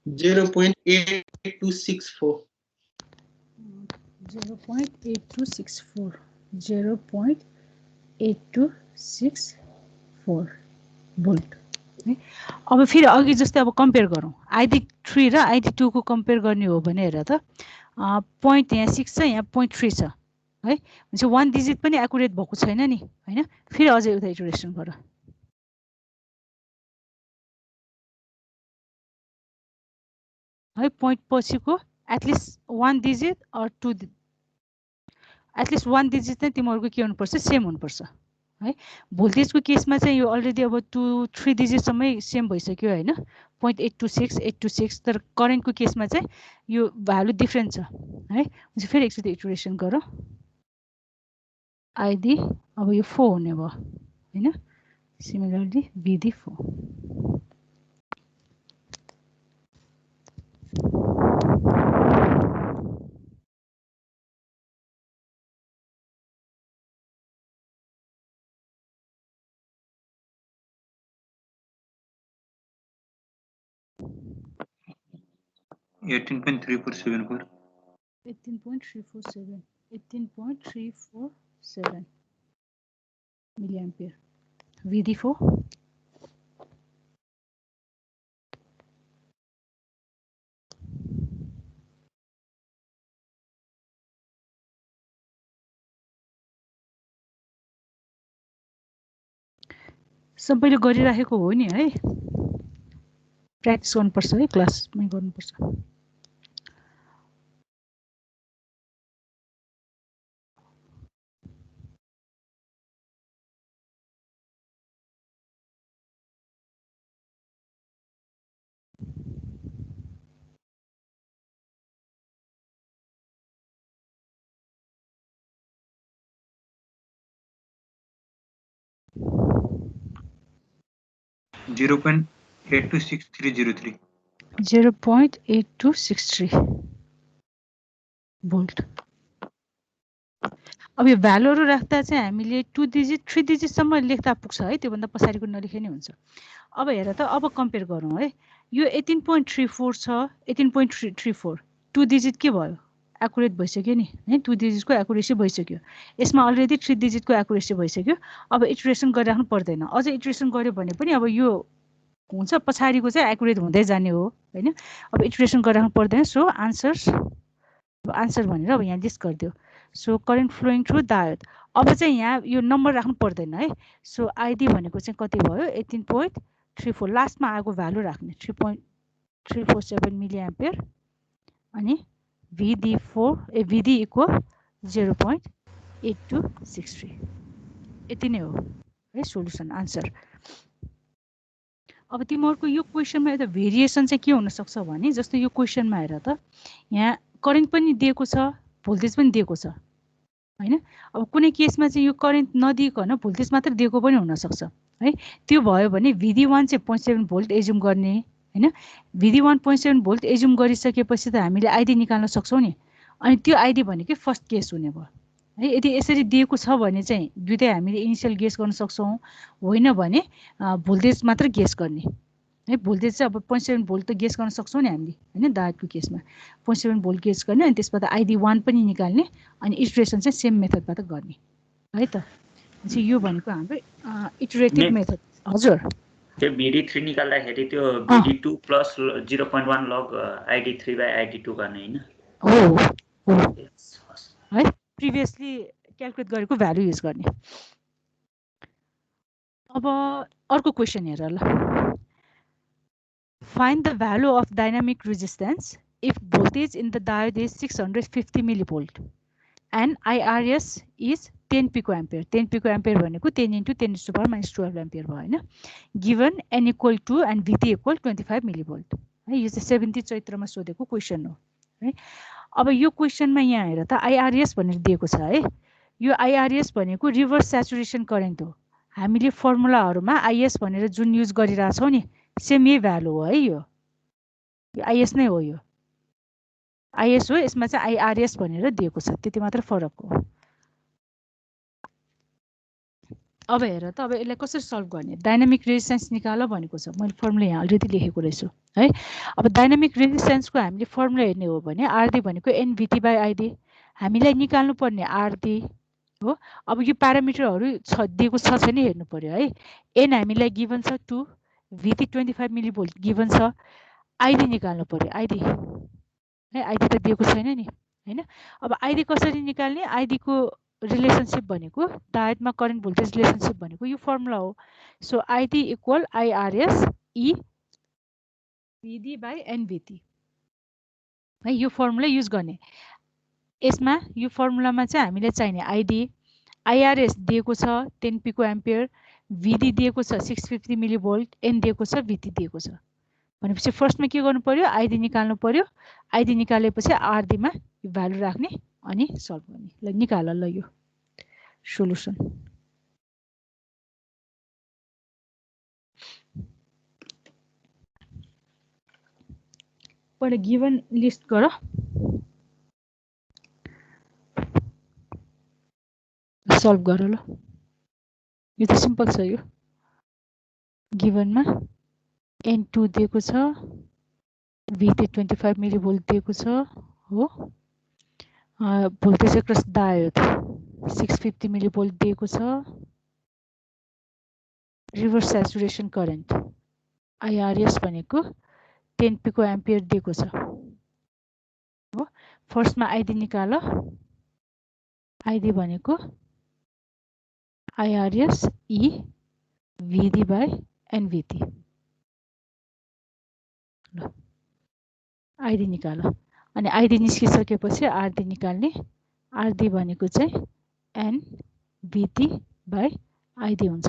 0.8264 0.8264 भोल्ट है अब फेरि अघि जस्तै अब कम्पेयर गरौँ आइडी 3 र आइडी 2 को कम्पेयर गर्ने हो भने हेर त पोइन्ट यहाँ 6 छ यहाँ पोइन्ट 3 छ है हुन्छ 1 डिजिट पनि एकुरेट भएको छैन नि हैन फेरि अझै उता इटरेसन गर है पोइन्ट पछिको at least 1 digit or 2 at least 1 digit चाहिँ तिमीहरूको के हुनुपर्छ सेम हुनुपर्छ है भोल्टेजको केसमा चाहिँ यो अलरेडी अब 2-3 डिजिटसम्मै सेम भइसक्यो हैन 0.826 826 तर करेन्टको केसमा चाहिँ यो भ्यालु डिफरेन्ट छ है हुन्छ फेरि एकचोटि इटरेसन गर आइडी अब यो 4 हुने भयो हैन similarly BD 4 18.3474 18.347 milli ampere VD4 सबैले गरिराखेको हो नि है प्र्याक्टिस गर्नुपर्छ है क्लासमै गर्नुपर्छ 0.826303 0.8263 भोल्ट। अब यो भ्यालुहरू राख्दा चाहिँ हामीले 2 डिजिट 3 डिजिटसम्म लेख्दा पुग्छ है, त्योभन्दा पछाडिको नलेखे नै हुन्छ। अब हेर त, अब कम्पेयर गरौँ है। यो 18.34 छ, 18.34 2 डिजिट के भयो, एकुरेट भइसक्यो नि है, 2 डिजिटको एकुरेसी भइसक्यो। यसमा अलरेडी 3 डिजिटको एकुरेसी भइसक्यो। अब इटरेसन गरिराख्नु पर्दैन। अझ इटरेसन गर्यो भने पनि अब यो हुन्छ, पछाडिको चाहिँ एकुरेट हुँदै जाने हो हैन। अब इटरेसन गरिराख्नु पर्दैन। सो आन्सर भनेर अब यहाँ लिस्ट गरिदियो। So current flowing through diode. अब चाहिँ यहाँ यो नम्बर राख्नु पर्दैन है। सो आइडी भनेको चाहिँ कति भयो, 18.34 लास्टमा आएको भ्यालु राख्ने 3.347 मिली एम्पियर अनि VD इक्वल 0.8263। यति नै हो है सोल्युसन आन्सर। अब तिमीहरूको यो क्वेसनमा एउटा भेरिएसन चाहिँ के हुनसक्छ भने, जस्तो यो क्वेसनमा हेर त, यहाँ करेन्ट पनि दिएको छ, भोल्टेज पनि दिएको छ हैन। अब कुनै केसमा चाहिँ यो करेन्ट नदिएको भोल्टेज मात्र दिएको पनि हुनसक्छ है। त्यो भयो भने VD1 चाहिँ 0.7 भोल्ट एज्युम गर्ने हैन। VD1 0.7 भोल्ट एज्युम गरिसकेपछि त हामीले आइडी निकाल्न सक्छौँ नि। अनि त्यो आइडी भनेकै फर्स्ट केस हुने भयो है। यदि यसरी दिएको छ भने चाहिँ दुईटै हामीले इनिसियल गेस गर्न सक्छौँ, होइन भने भोल्टेज मात्र गेस गर्ने है। भोल्टेज चाहिँ अब 0.7 भोल्ट त गेस गर्न सक्छौँ नि हामीले हैन। डायोडको केसमा 0.7 भोल्ट गेस गर्ने, अनि त्यसबाट ID1 पनि निकाल्ने, अनि इटरेसन चाहिँ सेम मेथडबाट गर्ने है त। चाहिँ यो भनेको हाम्रो इटरेटिभ मेथड। हजुर, त्यो VD3 निकाल्दाखेरि त्यो VD2 प्लस 0.1 लग ID3/ID2 गर्ने हैन। हो है, प्रिभियसली क्याल्कुलेट गरेको भ्यालु युज गर्ने। अब अर्को क्वेसन हेर ल। Find the value of dynamic resistance if voltage in the diode is 650 millivolt and IRS is 10 picoampere. 10 picoampere भनेको 10 × 10⁻⁻12 एम्पियर भयो हैन। Given n equal to and VT equal 25 millivolt है। यो चाहिँ 70 चैत्रमा सोधेको क्वेसन हो है। अब यो क्वेसनमा यहाँ हेर त, IRS भनेर दिएको छ है। यो IRS भनेको रिभर्स स्याचुरेसन करेन्ट हो। हामीले फर्मुलाहरूमा IS भनेर जुन युज गरिरहेछौँ नि, सेम यही भ्यालु हो है। यो IS नै हो, यो IS हो। यसमा चाहिँ IRS भनेर दिएको छ, त्यति मात्र फरक हो। अब हेर त, अब यसलाई कसरी सल्भ गर्ने। डाइनामिक रेजिस्टेन्स निकाल भनेको छ, मैले फर्मुला यहाँ अलरेडी लेखेको रहेछु है। अब डाइनामिक रेजिस्टेन्सको हामीले फर्मुला हेर्ने हो भने RD भनेको NVT/ID, हामीलाई निकाल्नु पर्ने RD हो। अब यो प्यारामिटरहरू दिएको छ छैन हेर्नु पर्यो है। N हामीलाई गिभन छ 2, VT 25 मिलिभोल्ट गिभन छ, ID निकाल्नु पर्यो ID है। ID त दिएको छैन नि हैन। अब ID कसरी निकाल्ने, ID को रिलेसनशिप भनेको डायोडमा करेन्ट भोल्टेज रिलेसनशिप भनेको यो फर्मुला हो। So ID equal IRS E VD/NVT है। यो फर्मुला युज गर्ने। यसमा यो फर्मुलामा चाहिँ हामीले चाहिने ID IRS दिएको छ 10 पिको एम्पियर, VD दिएको छ 650 मिलिभोल्ट, N दिएको छ, VT दिएको छ भनेपछि फर्स्टमा के गर्नु पर्यो, ID निकाल्नु पर्यो। ID निकालेपछि RD मा यो भ्यालु राख्ने अनि सल्भ गर्ने। ल निकाल ल यो सोलुसन। पहिला गिवन लिस्ट गर, सल्भ गर ल। यो त सिम्पल छ। यो गिवनमा N2 दिएको छ, VT 25 मिलिभोल्ट दिएको छ हो। भोल्टेज एक्रस डायोड 650 मिलिभोल्ट दिएको छ। रिभर्स स्याचुरेसन करेन्ट IRS भनेको 10 पिको एम्पियर दिएको छ हो। फर्स्टमा ID निकाल। ID भनेको IRS E VD/NVT। ल ID निकाल। अनि ID निस्किसकेपछि RD निकाल्ने। RD भनेको चाहिँ NVT/ID हुन्छ।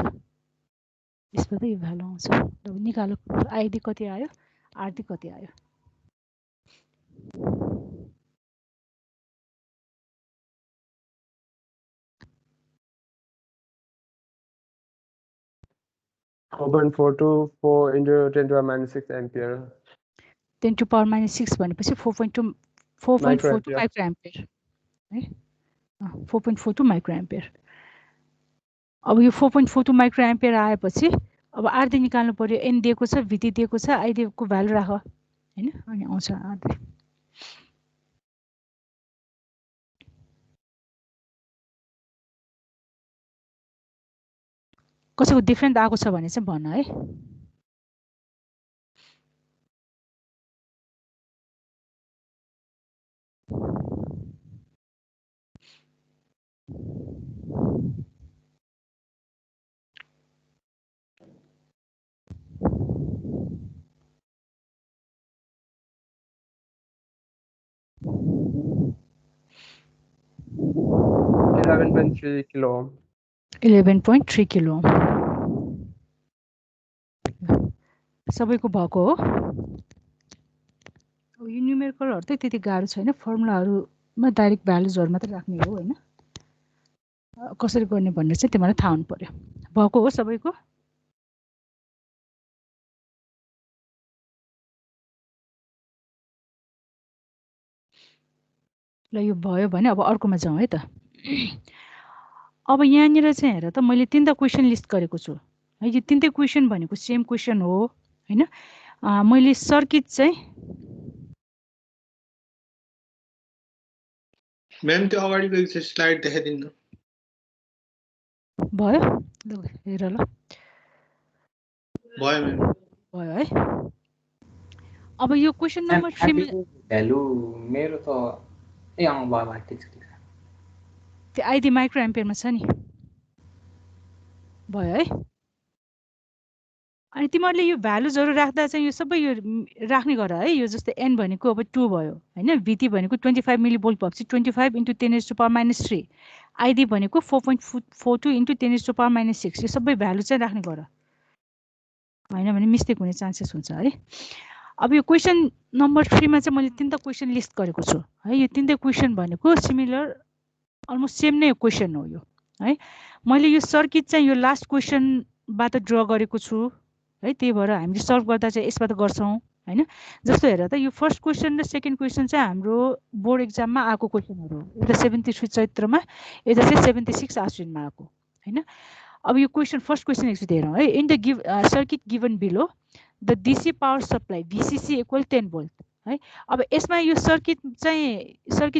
यसबाट यो भ्यालु आउँछ। ल निकाल, ID कति आयो, RD कति आयो। 4.424 into 10 to the minus 6 ampere. 10 to power minus 6 भनेपछि 4.42 माइक्रोएम्पियर है 4.42 माइक्रोएम्पियर अब यो 4.42 माइक्रोएम्पियर आएपछि अब आरडी निकाल्नु पर्यो एन दिएको छ भिटी दिएको छ आई दिएको भ्यालु राख हैन अनि आउँछ आरडी कसैको डिफरेन्ट आएको छ भने चाहिँ भन है $11.3 kilo ohm. 11.3 किलो ओम सबैको भएको हो अब यो न्युमेरिकलहरु चाहिँ त्यति गाह्रो छैन फर्मुलाहरुमा डाइरेक्ट भ्यालुजहरु मात्र राख्ने हो हैन कसरी गर्ने भन्ने चाहिँ तिमीलाई थाहा हुनु पर्यो भएको हो सबैको ल यो भयो भने अब अर्कोमा जाउँ है त अब यहाँनिर चाहिँ हेर त मैले तीनटा क्वेशन लिस्ट गरेको छु है यो तीनटै क्वेशन भनेको सेम क्वेशन हो हैन मैले सर्किट चाहिँ म्याम त्यो अगाडिको एक स्लाइड देखाइदिनु भयो ल हेर ल भयो म्याम भयो है अब यो क्वेशन नम्बर 3 मा भ्यालु मेरो त ए अँ भयो भयो ठिक छ त्यो आइडी माइक्रो एम्पियरमा छ नि भयो है अनि तिमीहरूले यो भ्यालुजहरु राख्दा चाहिँ यो सबै यो राख्ने गर है यो जस्तै n भनेको अब 2 भयो हैन vt भनेको 25 मिली भोल्ट भएपछि 25 * 10⁻³ आइडी भनेको 4.42 * 10⁻⁶ यो सबै भ्यालु चाहिँ राख्ने गर हैन भने मिस्टेक हुने चान्सेस हुन्छ है अब यो क्वेशन नम्बर 3 मा चाहिँ मैले तीनटा क्वेशन लिस्ट गरेको छु है यो तीनटै क्वेशन भनेको सिमिलर अलमोस्ट सेम नै क्वेशन हो यो है मैले यो सर्किट चाहिँ यो लास्ट क्वेशन बाट ड्रा गरेको छु है त्यही भएर हामीले सल्भ गर्दा चाहिँ यसबाट गर्छौं हैन जस्तो हेर त यो फर्स्ट क्वेशन र सेकेन्ड क्वेशन चाहिँ हाम्रो बोर्ड एक्जाममा आएको क्वेशनहरु हो एउटा 73 चैत्रमा एउटा चाहिँ 76 आश्विनमा आएको हैन अब यो क्वेशन फर्स्ट क्वेशन एकचोटि हेरौं है in the circuit given below the DC power supply VCC = 10 volt है अब यसमा यो सर्किट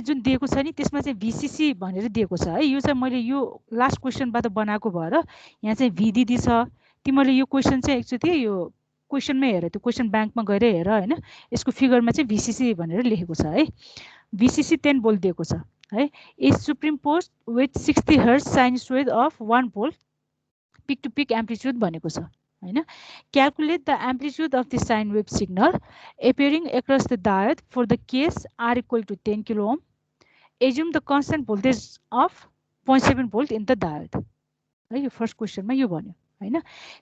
जुन दिएको छ नि त्यसमा चाहिँ VCC भनेर दिएको छ है यो चाहिँ मैले यो लास्ट क्वेशनबाट बनाएको भएर यहाँ चाहिँ VDD छ तिमीले यो क्वेशन चाहिँ एकचोटि यो क्वेशनमै हेर त्यो क्वेशन बैंकमा गएर हेर हैन यसको फिगरमा चाहिँ VCC भनेर लेखेको छ है VCC 10 भोल्ट दिएको छ है is superimposed with 60 hertz sinusoid of 1 volt peak to peak amplitude भनेको छ हैन calculate the amplitude of the sine wave signal appearing across the diode for the case R = 10 kilo ohm assume the constant voltage of 0.7 volt in the diode है यो first क्वेशनमा यो भन्यो हैन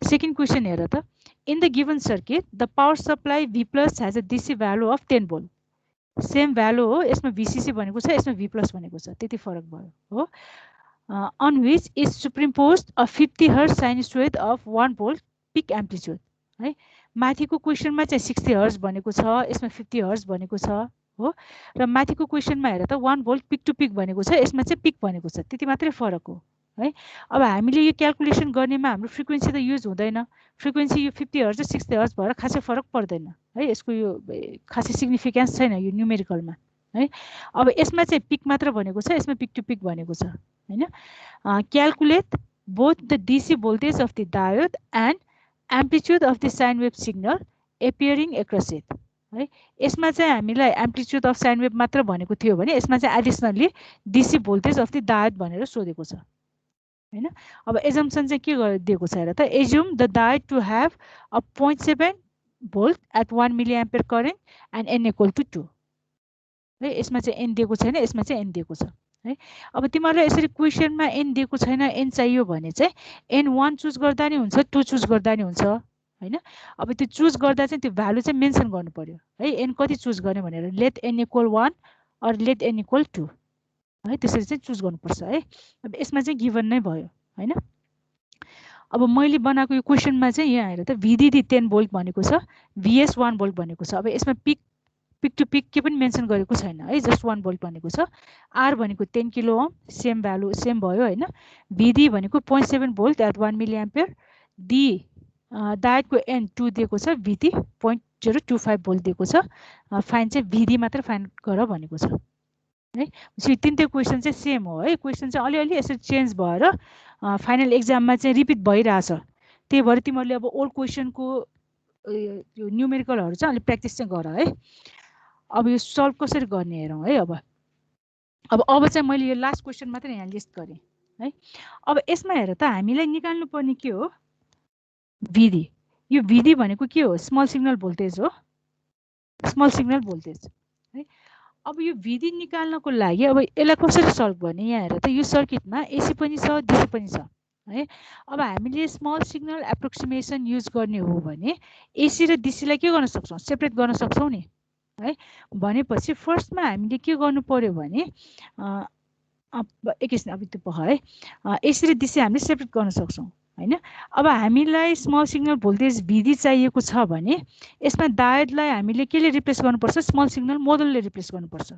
second question हेर त in the given circuit the power supply V+ has a DC value of 10 volt same value हो यसमा VCC भनेको छ यसमा V+ भनेको छ त्यति फरक भयो हो on which is superimposed a 50 hertz sinusoid of 1 volt peak amplitude है माथिको क्वेशनमा चाहिँ 60 हर्ट्ज भनेको छ यसमा 50 हर्ट्ज भनेको छ हो र माथिको क्वेशनमा हेर त 1 भोल्ट पिक टु पिक भनेको छ यसमा चाहिँ पिक भनेको छ त्यति मात्रै फरक हो है अब हामीले यो क्याल्कुलेसन गर्नेमा हाम्रो फ्रिक्वेन्सी त युज हुँदैन फ्रिक्वेन्सी यो 50 हर्ट्ज र 60 हर्ट्ज भएर खासै फरक पर्दैन है यसको यो खासै सिग्निफिकेन्स छैन यो न्युमेरिकलमा है अब यसमा चाहिँ पिक मात्र भनेको छ यसमा पिक टु पिक भनेको छ हैन calculate both the DC voltage of the diode and amplitude of the sine wave signal appearing across it है यसमा चाहिँ हामीलाई एम्प्लिट्युड अफ साइन वेभ मात्र भनेको थियो भने यसमा चाहिँ additionally DC voltage of the diode भनेर सोधेको छ हैन अब एजम्पसन चाहिँ के दिएको छ हेर त assume the diode to have a 0.7 volt at 1 milli ampere current and n = 2 है यसमा चाहिँ n दिएको छैन यसमा चाहिँ n दिएको छ है अब तिमीहरुले यसरी क्वेशनमा n दिएको छैन n चाहियो भने चाहिँ n 1 चुज गर्दा नि हुन्छ 2 चुज गर्दा नि हुन्छ हैन अब त्यो चुज गर्दा चाहिँ त्यो भ्यालु चाहिँ मेन्सन गर्नु पर्यो है n कति चुज गर्ने भनेर let n = 1 or let n = 2 है त्यसरी चाहिँ चुज गर्नुपर्छ है अब यसमा चाहिँ गिवन नै भयो हैन अब मैले बनाएको यो क्वेसनमा चाहिँ यहाँ हेर त VDD 10 भोल्ट भनेको छ, VS 1 भोल्ट भनेको छ। अब यसमा पिक टु पिक के पनि मेन्सन गरेको छैन है, जस्ट 1 भोल्ट भनेको छ। R भनेको 10 kilo ohm, same value same भयो हैन। VD भनेको 0.7 volt at 1 milli ampere. D डायोडको N 2 दिएको छ, VT 0.025 भोल्ट दिएको छ। फाइन चाहिँ VD मात्र फाइन गर भनेको छ है। तिनटै क्वेसन चाहिँ सेम हो है। क्वेसन चाहिँ अलिअलि यसरी चेन्ज भएर फाइनल एक्जाममा चाहिँ रिपिट भइरहेछ। त्यही भएर तिमीहरूले अब ओल्ड क्वेसनको यो न्युमेरिकलहरू चाहिँ अलिक प्र्याक्टिस चाहिँ गर है। अब यो सल्भ कसरी गर्ने हेरौँ है। अब चाहिँ मैले यो लास्ट क्वेसन मात्र यहाँ लिस्ट गरेँ है। अब यसमा हेर त हामीलाई निकाल्नु पर्ने के हो, VD। यो VD भनेको के हो, स्मल सिग्नल भोल्टेज हो, स्मल सिग्नल भोल्टेज है। अब यो VD निकाल्नको लागि अब यसलाई कसरी सल्भ गर्ने, यहाँ हेर त यो सर्किटमा AC पनि छ, DC पनि छ है। अब हामीले स्मल सिग्नल एप्रोक्सिमेसन युज गर्ने हो भने AC र DC लाई के गर्न सक्छौँ, सेपरेट गर्न सक्छौँ नि है। भनेपछि फर्स्टमा हामीले के गर्नु पर्यो भने एकैछिन अब त्यो पख है, AC र DC हामीले सेपरेट गर्न सक्छौँ हैन। अब हामीलाई स्मल सिग्नल भोल्टेज VD चाहिएको छ भने यसमा डायोडलाई हामीले केले रिप्लेस गर्नुपर्छ, स्मल सिग्नल मोडलले रिप्लेस गर्नुपर्छ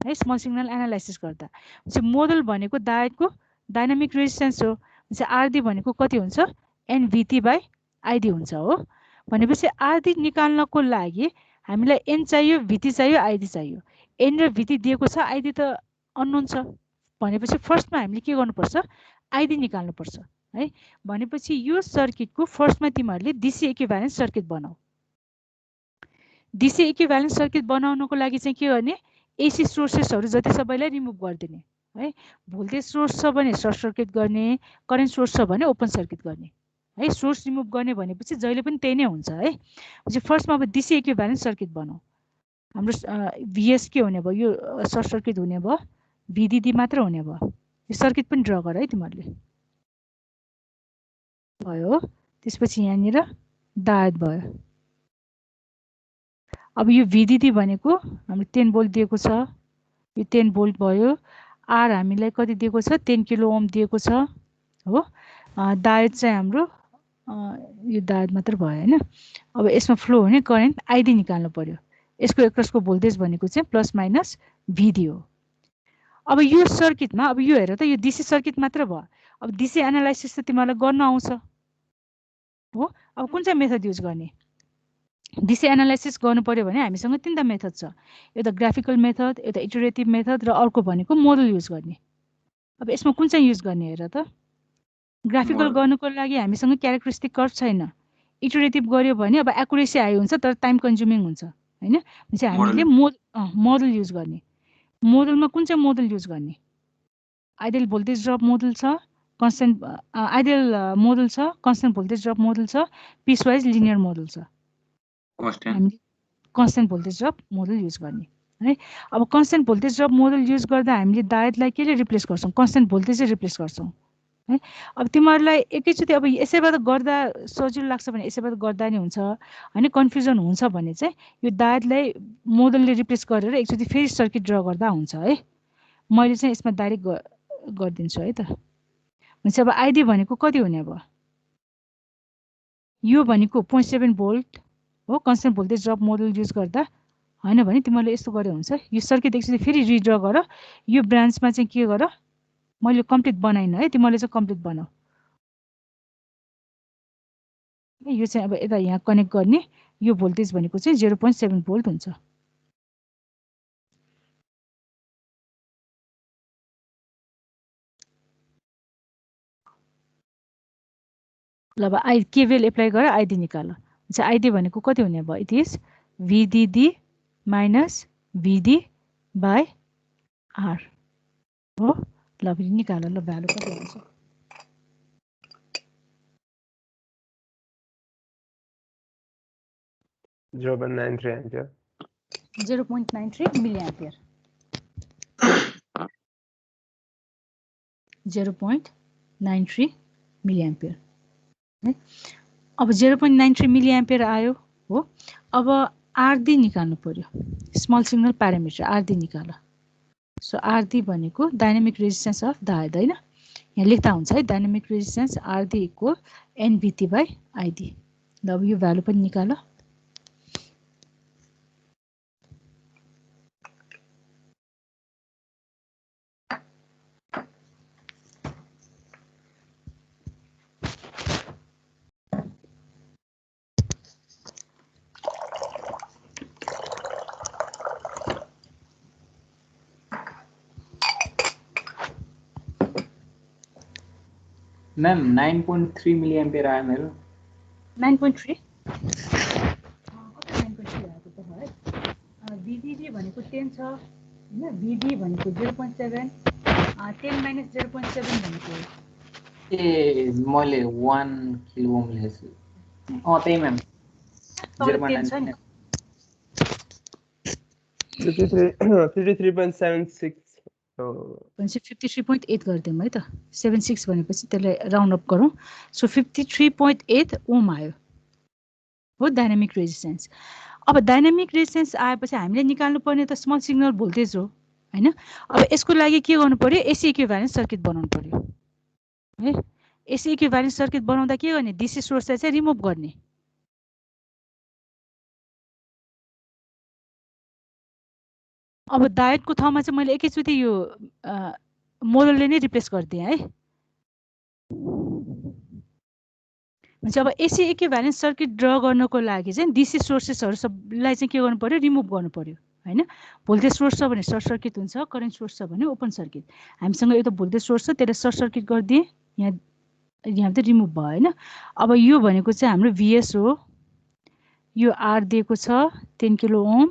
है। स्मल सिग्नल एनालाइसिस गर्दा चाहिँ मोडल भनेको डायोडको डाइनामिक रेजिस्टेन्स हो। RD भनेको कति हुन्छ, NVT/ID हुन्छ हो। भनेपछि RD निकाल्नको लागि हामीलाई N चाहियो, VT चाहियो, ID चाहियो। N र VT दिएको छ, ID त अननोन छ। भनेपछि फर्स्टमा हामीले के गर्नुपर्छ, ID निकाल्नुपर्छ है। भनेपछि यो सर्किटको फर्स्टमा तिमीहरूले DC इक्विभ्यालेन्ट सर्किट बनाऊ। DC इक्विभ्यालेन्ट सर्किट बनाउनको लागि चाहिँ के गर्ने, AC सोर्सेसहरू जति सबैलाई रिमुभ गरिदिने है। भोल्टेज सोर्स छ भने सर्ट सर्किट गर्ने, करेन्ट सोर्स छ भने ओपन सर्किट गर्ने है। सोर्स रिमुभ गर्ने भनेपछि जहिले पनि त्यही नै हुन्छ है। फर्स्टमा अब DC इक्विभ्यालेन्ट सर्किट बनाऊ। हाम्रो VS के हुने भयो, यो सर्ट सर्किट हुने भयो, VDD मात्र हुने भयो। यो सर्किट पनि ड्र गर है तिमीहरूले, भयो। त्यसपछि यहाँनिर डायोड भयो। अब यो VDD भनेको हाम्रो 10 भोल्ट दिएको छ, यो 10 भोल्ट भयो। R हामीलाई कति दिएको छ, 10 किलो ओम दिएको छ हो। डायोड चाहिँ हाम्रो यो डायोड मात्र भयो हैन। अब यसमा फ्लो हुने करेन्ट ID निकाल्नु पर्यो। यसको एक्रसको भोल्टेज भनेको चाहिँ प्लस माइनस VD हो। अब यो सर्किटमा अब यो हेर त यो DC सर्किट मात्र भयो। अब DC एनालाइसिस त तिमीलाई गर्न आउँछ हो। अब कुन चाहिँ मेथड युज गर्ने, DC एनालाइसिस गर्नु पर्यो भने हामीसँग तीनटा मेथड छ, एउटा ग्राफिकल मेथड, एउटा इटरेटिभ मेथड र अर्को भनेको मोडल युज गर्ने। अब यसमा कुन चाहिँ युज गर्ने हेर त। ग्राफिकल गर्नुको लागि हामीसँग क्यारेक्टरिस्टिक कर्भ छैन। इटरेटिभ गर्यो भने अब एकुरेसी हाई हुन्छ तर टाइम कन्ज्युमिङ हुन्छ हैन। चाहिँ हामीले मोडल युज गर्ने। मोडलमा कुन चाहिँ मोडल युज गर्ने, आइडियल भोल्टेज ड्रप मोडल छ, कन्स्टेन्ट आइडियल मोडल छ, कन्स्टेन्ट भोल्टेज ड्रप मोडल छ, पिसवाइज लिनियर मोडल छ। हामीले constant voltage drop model use गर्ने है। अब constant voltage drop model use गर्दा हामीले डायोडलाई केले रिप्लेस गर्छौँ, कन्स्टेन्ट भोल्टेजले रिप्लेस गर्छौँ है। अब तिमीहरूलाई एकैचोटि अब यसैबाट गर्दा सजिलो लाग्छ भने यसैबाट गर्दा नि हुन्छ हैन, कन्फ्युजन हुन्छ भने चाहिँ यो डायोडलाई मोडलले रिप्लेस गरेर एकचोटि फेरि सर्किट ड्र गर्दा हुन्छ है। मैले चाहिँ यसमा डाइरेक्ट गरिदिन्छु है त। भनेपछि अब ID भनेको कति हुने भयो, यो भनेको 0.7 भोल्ट हो। Constant voltage drop model use गर्दा हैन भने तिमीहरूले यस्तो गरे हुन्छ, यो सर्किट एकचोटि फेरि रिड्र गर। यो ब्रान्चमा चाहिँ के गर, मैले कम्प्लिट बनाइनँ है, तिमीहरूले चाहिँ कम्प्लिट बनाऊ। यो चाहिँ अब यता यहाँ कनेक्ट गर्ने, यो भोल्टेज भनेको चाहिँ 0.7 भोल्ट हुन्छ। ल अब KVL एप्लाई गरेर ID निकाल। ID भनेको कति हुने भयो, it is VDD minus VD/R हो। ल फेरि निकाल, ल भ्यालु कति हुन्छ, 0.93 ampere. 0.93 milli ampere. 0.93 milli ampere है। अब 0.93 मिली एम्पियर आयो हो। अब RD निकाल्नु पर्यो, स्मल सिग्नल प्यारामिटर RD निकाल। सो RD भनेको डाइनामिक रेजिस्टेन्स अफ डायोड हैन। यहाँ लेख्दा हुन्छ है dynamic resistance RD equal nVT by ID. ल अब यो भ्यालु पनि निकाल। मैम 9.3 मिली एम्पियर आयो मेरो। 9.3 आएको त है। VDD भनेको 10 छ हैन, VD भनेको 0.7, 10 माइनस 0.7 भनेको ए मैले 1 किलो ओम लेखेछु। त्यही मैम 0.9 53.76 भनेपछि 53.8 गरिदिउँ है त। 76 भनेपछि त्यसलाई राउन्ड अप गरौँ। सो 53.8 ओम आयो हो डाइनामिक रेजिस्टेन्स। अब डाइनामिक रेजिस्टेन्स आएपछि हामीले निकाल्नु पर्ने त स्मल सिग्नल भोल्टेज हो हैन। अब यसको लागि के गर्नु पर्यो, एसी इक्विभ्यालेन्ट सर्किट बनाउनु पर्यो है। एसी इक्विभ्यालेन्ट सर्किट बनाउँदा के गर्ने, डीसी सोर्सलाई चाहिँ रिमुभ गर्ने। अब डायोडको ठाउँमा चाहिँ मैले एकैचोटि यो मोडलले नै रिप्लेस गरिदिएँ है। भनेपछि अब एसी इक्विभ्यालेन्ट सर्किट ड्र गर्नको लागि चाहिँ डीसी सोर्सेसहरू सबलाई चाहिँ के गर्नु पर्यो, रिमुभ गर्नु पर्यो हैन। भोल्टेज सोर्स छ भने सर्ट सर्किट हुन्छ, करेन्ट सोर्स छ भने ओपन सर्किट। हामीसँग एउटा भोल्टेज सोर्स छ, त्यसलाई सर्ट सर्किट गरिदिएँ, यहाँ त रिमुभ भयो हैन। अब यो भनेको चाहिँ हाम्रो VS हो, यो R दिएको छ 10 किलो ओम।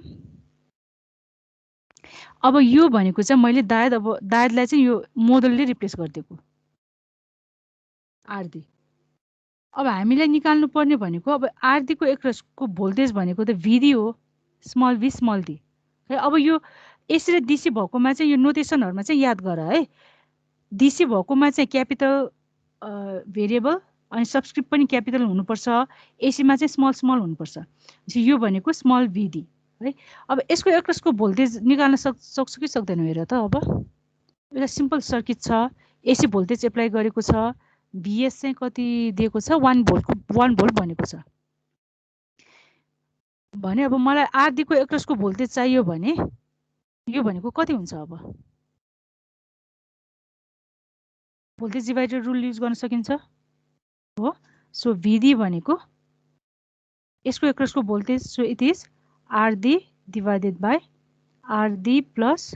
अब यो भनेको चाहिँ मैले डायोडलाई चाहिँ यो मोडलले रिप्लेस गरिदिएको RD। अब हामीलाई निकाल्नु पर्ने भनेको अब RD को एक्रोसको भोल्टेज भनेको त VD हो, स्मल v स्मल d है। अब यो एसी र डीसी भएकोमा चाहिँ यो नोटेसनहरुमा चाहिँ याद गर है। डीसी भएकोमा चाहिँ क्यापिटल भेरिएबल अनि सबस्क्रिप्ट पनि क्यापिटल हुनुपर्छ, एसीमा चाहिँ स्मल स्मल हुनुपर्छ। यो भनेको स्मल VD है। अब यसको एक्रोसको भोल्टेज निकाल्न सक्छु कि सक्दैन हेर त। अब एउटा सिम्पल सर्किट छ, एसी भोल्टेज एप्लाई गरेको छ, VS चाहिँ कति दिएको छ, 1 भोल्ट भनेको छ भने अब मलाई RD को एक्रोसको भोल्टेज चाहियो भने यो भनेको कति हुन्छ। अब भोल्टेज डिभाइडर रुल युज गर्न सकिन्छ हो। सो VD भनेको यसको एक्रोसको voltage, so it is RD divided by RD plus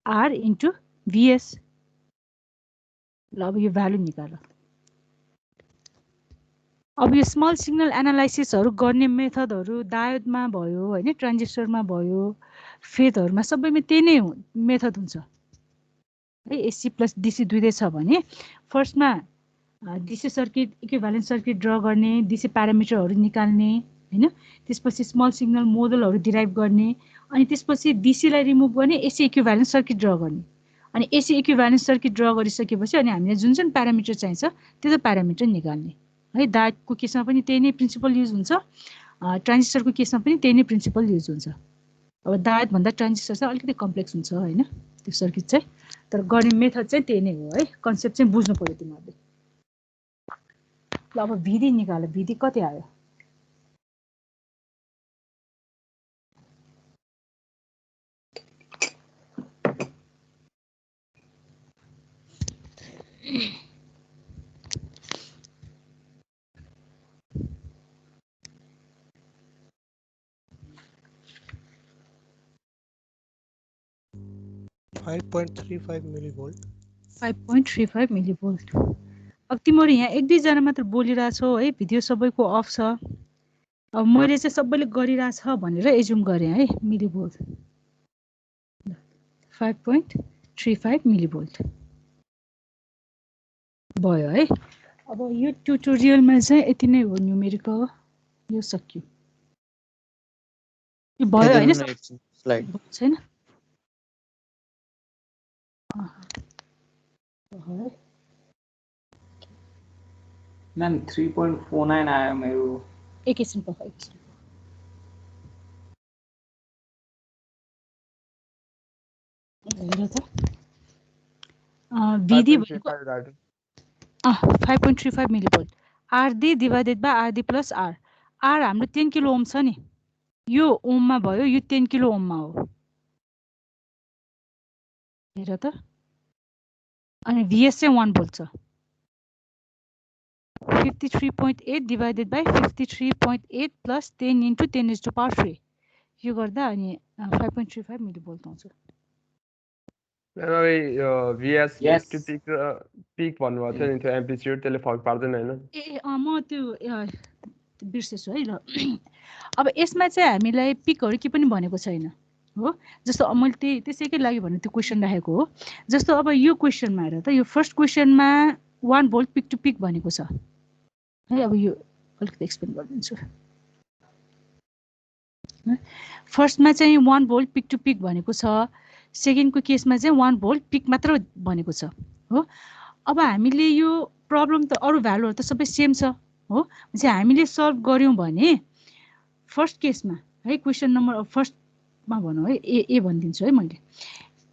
R into VS। ल अब यो भ्यालु निकाल। अब यो स्मल सिग्नल एनालाइसिसहरु गर्ने मेथडहरु डायोडमा भयो हैन, ट्रान्जिस्टरमा भयो, फेदहरुमा सबैमा त्यही नै मेथड हुन्छ है। एसी प्लस डीसी दुईटै छ भने फर्स्टमा DC circuit equivalent circuit draw गर्ने, डीसी प्यारामिटरहरु निकाल्ने हैन, त्यसपछि स्मल सिग्नल मोडलहरु डिराइभ गर्ने, अनि त्यसपछि डीसी लाई रिमुभ गर्ने, एसी इक्विभ्यालेन्ट सर्किट ड्र गर्ने। अनि एसी इक्विभ्यालेन्ट सर्किट ड्र गरिसकेपछि अनि हामीले जुन जुन प्यारामिटर चाहिन्छ त्यो प्यारामिटर निकाल्ने है। डायोडको केसमा पनि त्यही नै प्रिन्सिपल युज हुन्छ, ट्रान्जिस्टरको केसमा पनि त्यही नै प्रिन्सिपल युज हुन्छ। अब डायोड भन्दा ट्रान्जिस्टर चाहिँ अलिकति कम्प्लेक्स हुन्छ हैन त्यो सर्किट चाहिँ, तर गर्ने मेथड चाहिँ त्यही नै हो है। कन्सेप्ट चाहिँ बुझ्नु पर्यो तिमीहरुले। ल अब VD निकाल, VD कति आयो। $5.35 millivolt। 5.35 मिलिभोल्ट। अब तिमीहरु यहाँ एक दुई जना मात्र बोलिरहेछौ है, भिडियो सबैको अफ छ। अब मैले चाहिँ सबैले गरिरहेछ भनेर एजुम गरे है। मिलिभोल्ट 5.35 मिलिभोल्ट भयो है। अब यो ट्युटोरियलमा चाहिँ यति नै हो, न्युमेरिकल यो सक्यो। यो भयो हैन, स्लाइड छैन। मैम 3.49 आयो मेरो। एकैछिन पख एकछिन। हेर त VD भनेको 5.35 5.35 millivolt RD divided by RD plus R हाम्रो 10 किलो ओम छ नि यो ओममा भयो यो 10 किलो ओममा हो हेर त अनि VS चाहिँ 1 भोल्ट छ 53.8 डिवाइडेड बाइ 53.8 प्लस 10 इन्टु 10⁻³ यो गर्दा अनि 5.35 मिलिभोल्ट आउँछ VS peak to peak भन्नुभएको थियो नि त्यो एम्प्लिट्युड त्यसले फरक पार्दैन हैन ए म त्यो बिर्सेछु है ल अब यसमा चाहिँ हामीलाई पिकहरु के पनि भनेको छैन हो जस्तो मैले त्यसैकै लागि भने त्यो क्वेशन राखेको हो जस्तो अब यो क्वेशनमा हेर त यो फर्स्ट क्वेशनमा 1 भोल्ट पिक टु पिक भनेको छ है अब यो अलिकति एक्सप्लेन गरिदिन्छु फर्स्टमा चाहिँ 1 भोल्ट पिक टु पिक भनेको छ सेकेन्डको केसमा चाहिँ 1 भोल्ट पिक मात्र भनेको छ हो अब हामीले यो प्रब्लम त अरु भ्यालुहरु त सबै सेम छ हो चाहिँ हामीले सल्भ गर्यौं भने फर्स्ट केसमा है क्वेशन नम्बर फर्स्टमा भनौं है ए भनिदिन्छु है मैले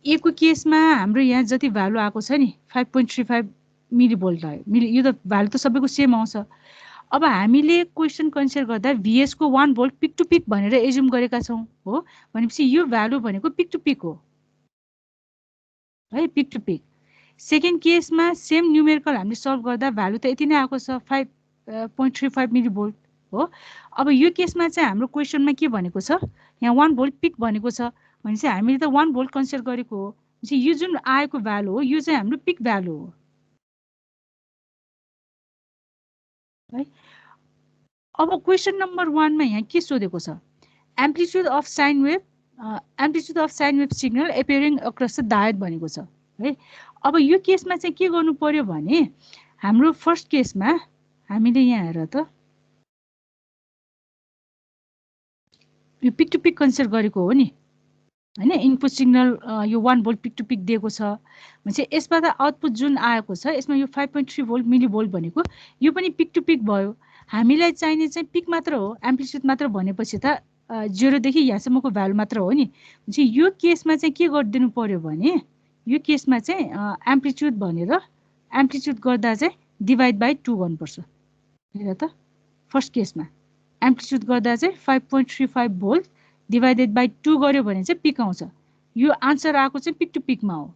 ए को केसमा हाम्रो यहाँ जति भ्यालु आएको छ नि 5.35 मिलिभोल्ट आयो यो त भ्यालु त सबैको सेम आउँछ अब हामीले क्वेशन कन्सिडर गर्दा VS को 1 भोल्ट पिक टु पिक भनेर एज्युम गरेका छौं हो भनेपछि यो भ्यालु भनेको पिक टु पिक हो है पिक टु पिक सेकेन्ड केसमा सेम न्यूमेरिकल हामीले सल्भ गर्दा भ्यालु त यति नै आएको छ 5.35 मिलिभोल्ट हो अब यो केसमा चाहिँ हाम्रो क्वेशनमा के भनेको छ यहाँ 1 भोल्ट पिक भनेको छ भनेपछि हामीले त 1 भोल्ट कन्सिडर गरेको हो चाहिँ यो जुन आएको भ्यालु हो यो चाहिँ हाम्रो पिक भ्यालु हो है अब क्वेशन नम्बर 1 मा यहाँ के सोधेको छ amplitude of sine wave signal appearing across the diode भनेको छ है अब यो केसमा चाहिँ के गर्नु पर्यो भने हाम्रो फर्स्ट केसमा हामीले यहाँ हेर त यो पिक टु पिक कन्सिडर गरेको हो नि हैन इनपुट सिग्नल यो 1 भोल्ट पिक टु पिक दिएको छ भनेपछि यसबाट आउटपुट जुन आएको छ यसमा यो 5.3 भोल्ट मिलिभोल्ट भनेको यो पनि पिक टु पिक भयो हामीलाई चाहिने चाहिँ पिक मात्र हो एम्प्लिट्युड मात्र भनेपछि त 0 देखि यहाँसम्मको भ्यालु मात्र हो नि भनेपछि यो केसमा चाहिँ के गरिदिनु पर्यो भने यो केसमा चाहिँ एम्प्लिट्युड भनेर एम्प्लिट्युड गर्दा चाहिँ डिवाइड बाइ 2 गर्नुपर्छ हेर त फर्स्ट केसमा एम्प्लिट्युड गर्दा चाहिँ 5.35 भोल्ट डिवाइडेड बाइ 2 गर्यो भने चाहिँ पिक आउँछ यो आन्सर आएको चाहिँ पिक टु पिकमा हो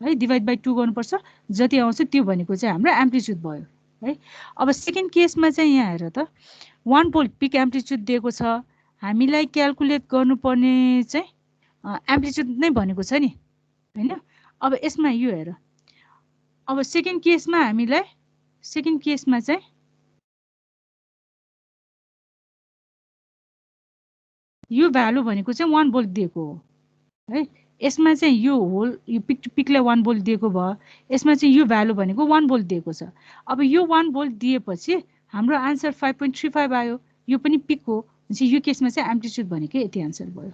है डिवाइड बाइ 2 गर्नुपर्छ जति आउँछ त्यो भनेको चाहिँ हाम्रो एम्प्लिट्युड भयो है अब सेकेन्ड केसमा चाहिँ यहाँ हेर त 1 भोल्ट पिक एम्प्लिट्युड दिएको छ हामीलाई क्याल्कुलेट गर्नुपर्ने चाहिँ एम्प्लिट्युड नै भनेको छ नि हैन अब यसमा यो हेर अब सेकेन्ड केसमा हामीलाई सेकेन्ड केसमा चाहिँ यो भ्यालु भनेको चाहिँ 1 भोल्ट दिएको हो है यसमा चाहिँ यो होल यो पिक टु पिकलाई 1 भोल्ट दिएको भयो यसमा चाहिँ यो भ्यालु भनेको 1 भोल्ट दिएको छ अब यो 1 भोल्ट दिएपछि हाम्रो आन्सर 5.35 आयो यो पनि पिक हो भनेपछि यो केसमा चाहिँ एम्प्लिट्युड भनेको यति आन्सर भयो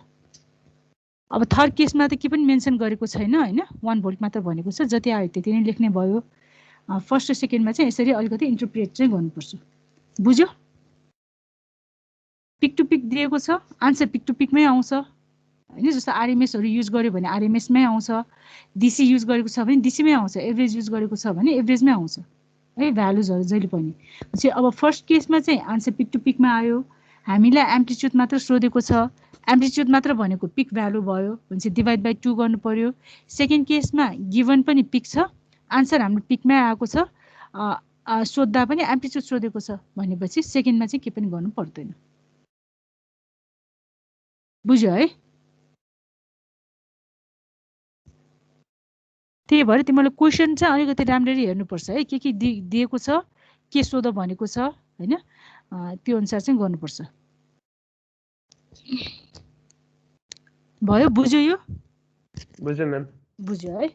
अब थर्ड केसमा त के पनि मेन्सन गरेको छैन हैन 1 भोल्ट मात्र भनेको छ जति आयो त्यति नै लेख्ने भयो फर्स्ट र सेकेन्डमा चाहिँ यसरी अलिकति इन्टरप्रेट चाहिँ गर्नुपर्छ बुझ्यो पिक टु पिक दिएको छ आन्सर पिक टु पिकमै आउँछ हैन जस्तो आरएमएसहरु युज गर्यो भने आरएमएसमै आउँछ डीसी युज गरेको छ भने डीसीमै आउँछ एभरेज युज गरेको छ भने एभरेजमै आउँछ है भ्यालुजहरु जहिले पनि चाहिँ अब फर्स्ट केसमा चाहिँ आन्सर पिक टु पिकमा आयो हामीलाई एम्प्लिट्युड मात्र सोधेको छ एम्प्लिट्युड मात्र भनेको पिक भ्यालु भयो भनेपछि डिवाइड बाइ 2 गर्नु पर्यो सेकेन्ड केसमा गिवन पनि पिक छ आन्सर हाम्रो पिकमै आएको छ सोध्दा पनि एम्प्लिट्युड सोधेको छ भनेपछि सेकेन्डमा चाहिँ के पनि गर्नु पर्दैन बुझ्यो है त्यही भएर तिमीले क्वेशन चाहिँ अलिकति राम्ररी हेर्नुपर्छ है के दिएको छ के सोध भनेको छ हैन त्यो अनुसार चाहिँ गर्नुपर्छ भयो बुझ्यो यो बुझ्यो म्याम बुझ्यो है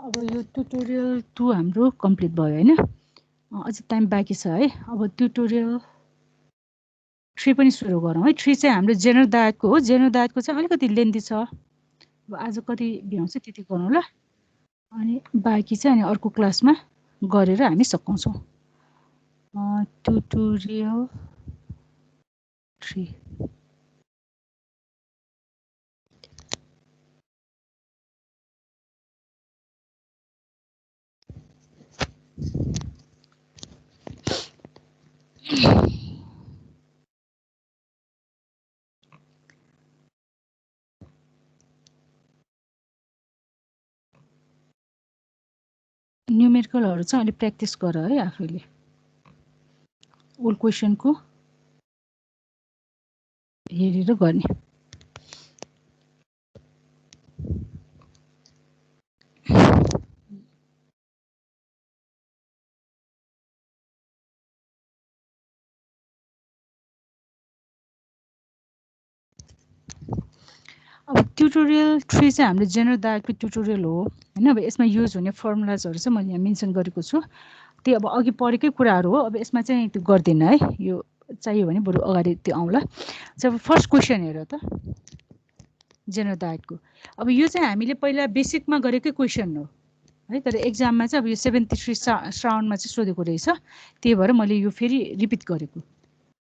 अब यो ट्युटोरियल 2 हाम्रो कम्प्लिट भयो हैन अझ टाइम बाँकी छ है अब ट्युटोरियल 3 पनि सुरु गरौँ है 3 चाहिँ हाम्रो जेनरल डायटको हो जेनरल डायटको चाहिँ अलिकति लेन्दी छ अब आज कति भ्याउँछ त्यति गरौँ ल अनि बाँकी चाहिँ अनि अर्को क्लासमा गरेर हामी सकाउँछौँ ट्युटोरियल 3 न्युमेरिकलहरु चाहिँ अलि प्र्याक्टिस गर है आफैले ओल क्वेशनको हेरेर गर्ने अब ट्युटोरियल 3 चाहिँ हाम्रो जेनरल डायटको ट्युटोरियल हो हैन अब यसमा युज हुने फर्मुलाजहरु चाहिँ मैले यहाँ मेन्सन गरेको छु त्यो अब अघि पढेकै कुराहरु हो अब यसमा चाहिँ त्यो गर्दिन है यो चाहियो भने बरु अगाडि त्यो आउँला अब फर्स्ट क्वेशन हेर त जेनरल डायटको अब यो चाहिँ हामीले पहिला बेसिकमा गरेकै क्वेशन हो है तर एक्जाममा चाहिँ अब यो 73 श्रावणमा चाहिँ सोधेको रहेछ त्यही भएर मैले यो फेरि रिपिट गरेको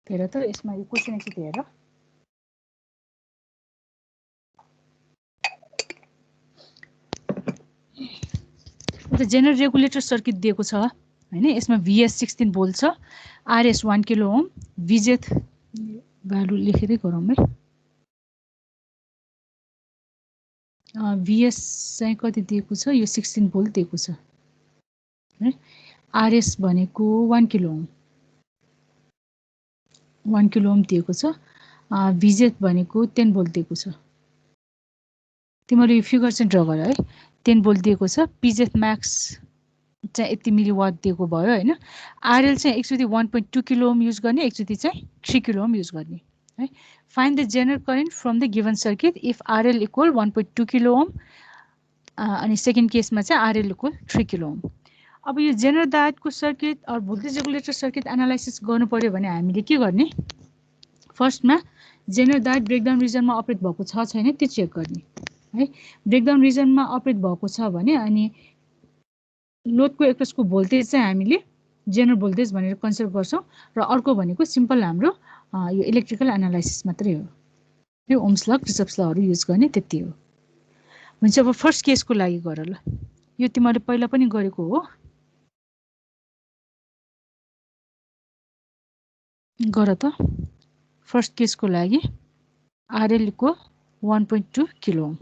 हेर त यसमा यो क्वेशन एकचोटि हेर त जेनरल रेगुलेटर सर्किट दिएको छ हैन यसमा VS 16 भोल्ट छ RS 1 kilo ohm VZ value लेखेरै गरौँ है VS चाहिँ कति दिएको छ यो 16 भोल्ट दिएको छ है RS भनेको 1 किलो ओम 1 किलो ओम दिएको छ VZ भनेको 10 भोल्ट दिएको छ तिमीले यो फिगर चाहिँ ड्रा गर है 10 भोल्ट दिएको छ PZ म्याक्स चाहिँ यति मिलिवाट दिएको भयो हैन RL चाहिँ एकचोटी 1.2 किलो ओम युज गर्ने एकचोटी चाहिँ 3 किलो ओम युज गर्ने है find the Zener current from the given circuit if RL equal 1.2 kilo ohm अनि सेकेन्ड केसमा चाहिँ RL इक्वल 3 किलो ओम अब यो जेनरल डायटको circuit or voltage regulator circuit analysis गर्नु पर्यो भने हामीले के गर्ने फर्स्टमा जेनरल डायट ब्रेकडाउन रिजनमा अपरेट भएको छ छैन त्यो चेक गर्ने है ब्रेकडाउन रिजनमा अपरेट भएको छ भने अनि लोडको एक्रोसको भोल्टेज चाहिँ हामीले जेनरल भोल्टेज भनेर कन्सिडर गर्छौं र अर्को भनेको सिम्पल हाम्रो यो इलेक्ट्रिकल एनालाइसिस मात्रै हो यो ओम्स ल क्रिचफ्स लहरु युज गर्ने त्यति हो हुन्छ अब फर्स्ट केसको लागि गर ल यो तिमीले पहिला पनि गरेको हो गर त फर्स्ट केसको लागि RL को 1.2 किलो ओम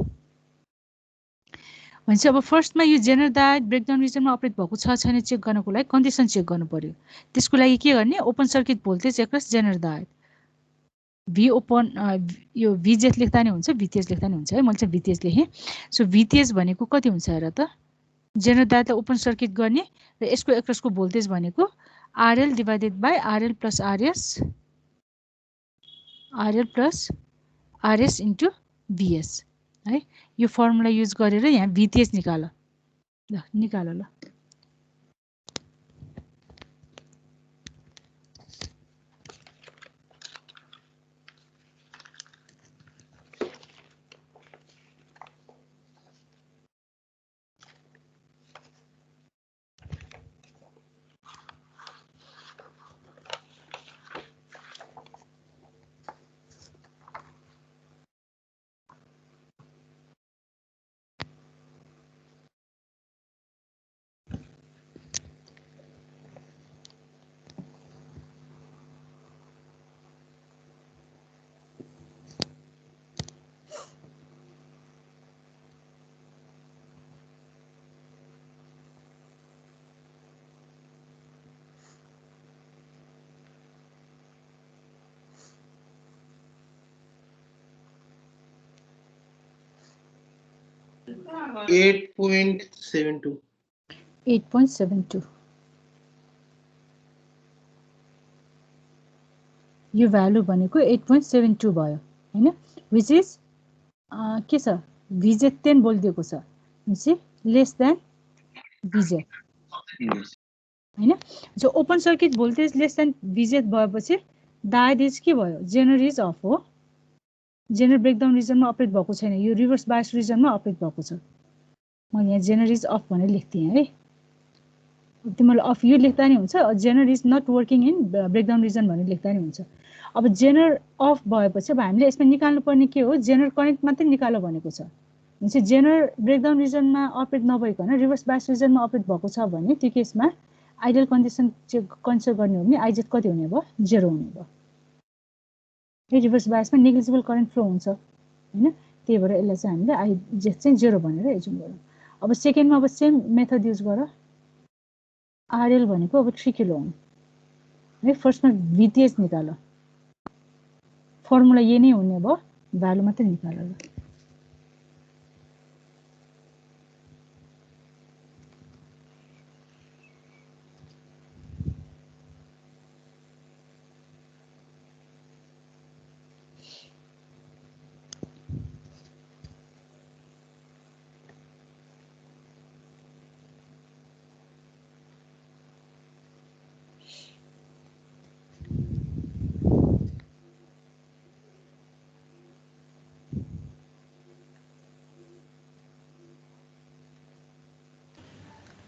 भन्छ अब फर्स्टमा यो जेनरल डायट ब्रेकडाउन रिजनमा अपरेट भएको छ छैन चेक गर्नको लागि कन्डिसन चेक गर्नु पर्यो त्यसको लागि के गर्ने open circuit voltage across Zener diet V open यो VZ लेख्दा नि हुन्छ VTH लेख्दा नि हुन्छ है मैले चाहिँ VTH लेखे सो VTH भनेको कति हुन्छ हेर त जेनरल डायटलाई ओपन सर्किट गर्ने र यसको एक्रसको भोल्टेज भनेको RL divided by RL plus RS into VS है यो फर्मुला युज गरेर यहाँ VTH निकाल ल निकाल ल 8.72 यो भ्यालु भनेको 8.72 भयो हैन व्हिच इज के छ VZ 10 भोल्ट दिएको छ भनेपछि लेस देन VZ हैन so open circuit voltage less than VZ भएपछि डायोड के भयो जेनरल इज अफ हो जेनरल ब्रेकडाउन रिजनमा अपरेट भएको छैन यो रिभर्स बायस रिजनमा अपरेट भएको छ म यहाँ जेनरल इज अफ भनेर लेख्दिए है तिमीले अफ यो लेख्दा नि हुन्छ Zener is not working in breakdown region भनेर लेख्दा नि हुन्छ अब जेनर अफ भएपछि अब हामीले यसमा निकाल्नु पर्ने के हो जेनर कनेक्ट मात्रै निकाल्नु भनेको छ भनेपछि जेनर ब्रेकडाउन रिजनमा अपरेट नभइकन रिभर्स बायस रिजनमा अपरेट भएको छ भने त्यो केसमा आइडियल कन्डिसन कन्सिडर गर्ने हो भने आइजेड कति हुने भयो 0 हुने भयो रिभर्स बायसमा नेग्लिजिबल करेन्ट फ्लो हुन्छ हैन त्यही भएर यसलाई चाहिँ हामीले आइजेड चाहिँ 0 भनेर एज्युम गरौँ अब सेकेन्डमा अब सेम मेथड युज गर आरएल भनेको अब 3 किलो ओम है फर्स्टमा भिटीएच निकाल फर्मुला यही नै हुने भयो भ्यालु मात्रै निकाल ल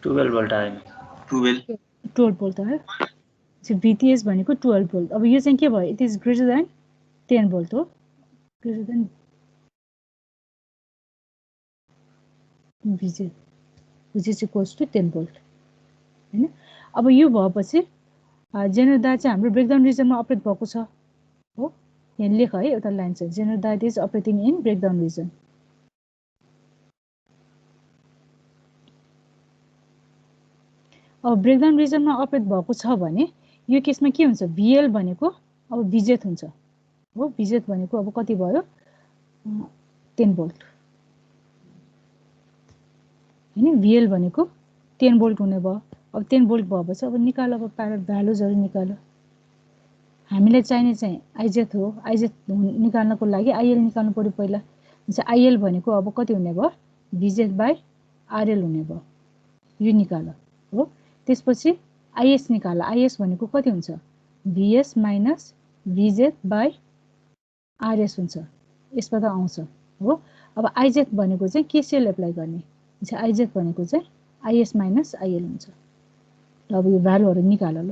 12 भोल्ट आयो 12 भोल्ट आयो चाहिँ भिटीएच भनेको 12 भोल्ट अब यो चाहिँ के भयो it is greater than 10 volt हो greater than VZ equals to 10 volt हैन अब यो भएपछि जेनर डायोड चाहिँ हाम्रो ब्रेकडाउन रिजनमा अपरेट भएको छ हो यहाँ लेख है एउटा लाइन छ Zener diode is operating in breakdown region अब ब्रेकडाउन रिजनमा अपरेट भएको छ भने यो केसमा के हुन्छ भिएल भनेको अब भिजेट हुन्छ हो भिजेट भनेको अब कति भयो 10 भोल्ट हैन भिएल भनेको 10 भोल्ट हुने भयो अब 10 भोल्ट भएपछि अब निकाल अब भ्यालुजहरु निकाल हामीलाई चाहिने चाहिँ आइजेड हो आइजेड निकाल्नको लागि आइएल निकाल्नु पर्यो पहिला चाहिँ आइएल भनेको अब कति हुने भयो भिजेड बाइ आरएल हुने भयो यो निकाल हो त्यसपछि आइएस निकाल आइएस भनेको कति हुन्छ VS minus VZ by RS हुन्छ यसबाट आउँछ हो अब आइजेड भनेको चाहिँ केसीएल एप्लाई गर्ने चाहिँ आइजेड भनेको चाहिँ आइएस माइनस आइएल हुन्छ अब यो भ्यालुहरु निकाल ल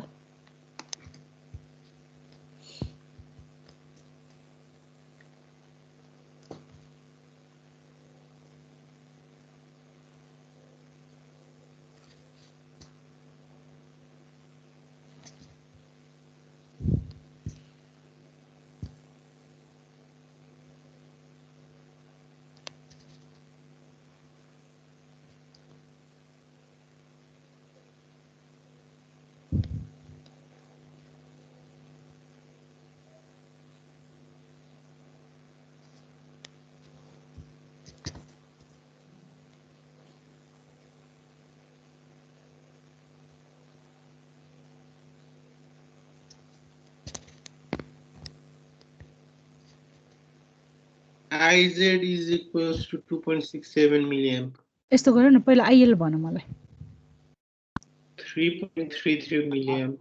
IZ is equals to 2.67 milliamp. यस्तो गरौ न पहिला आइएल भन मलाई 3.33 milliamp.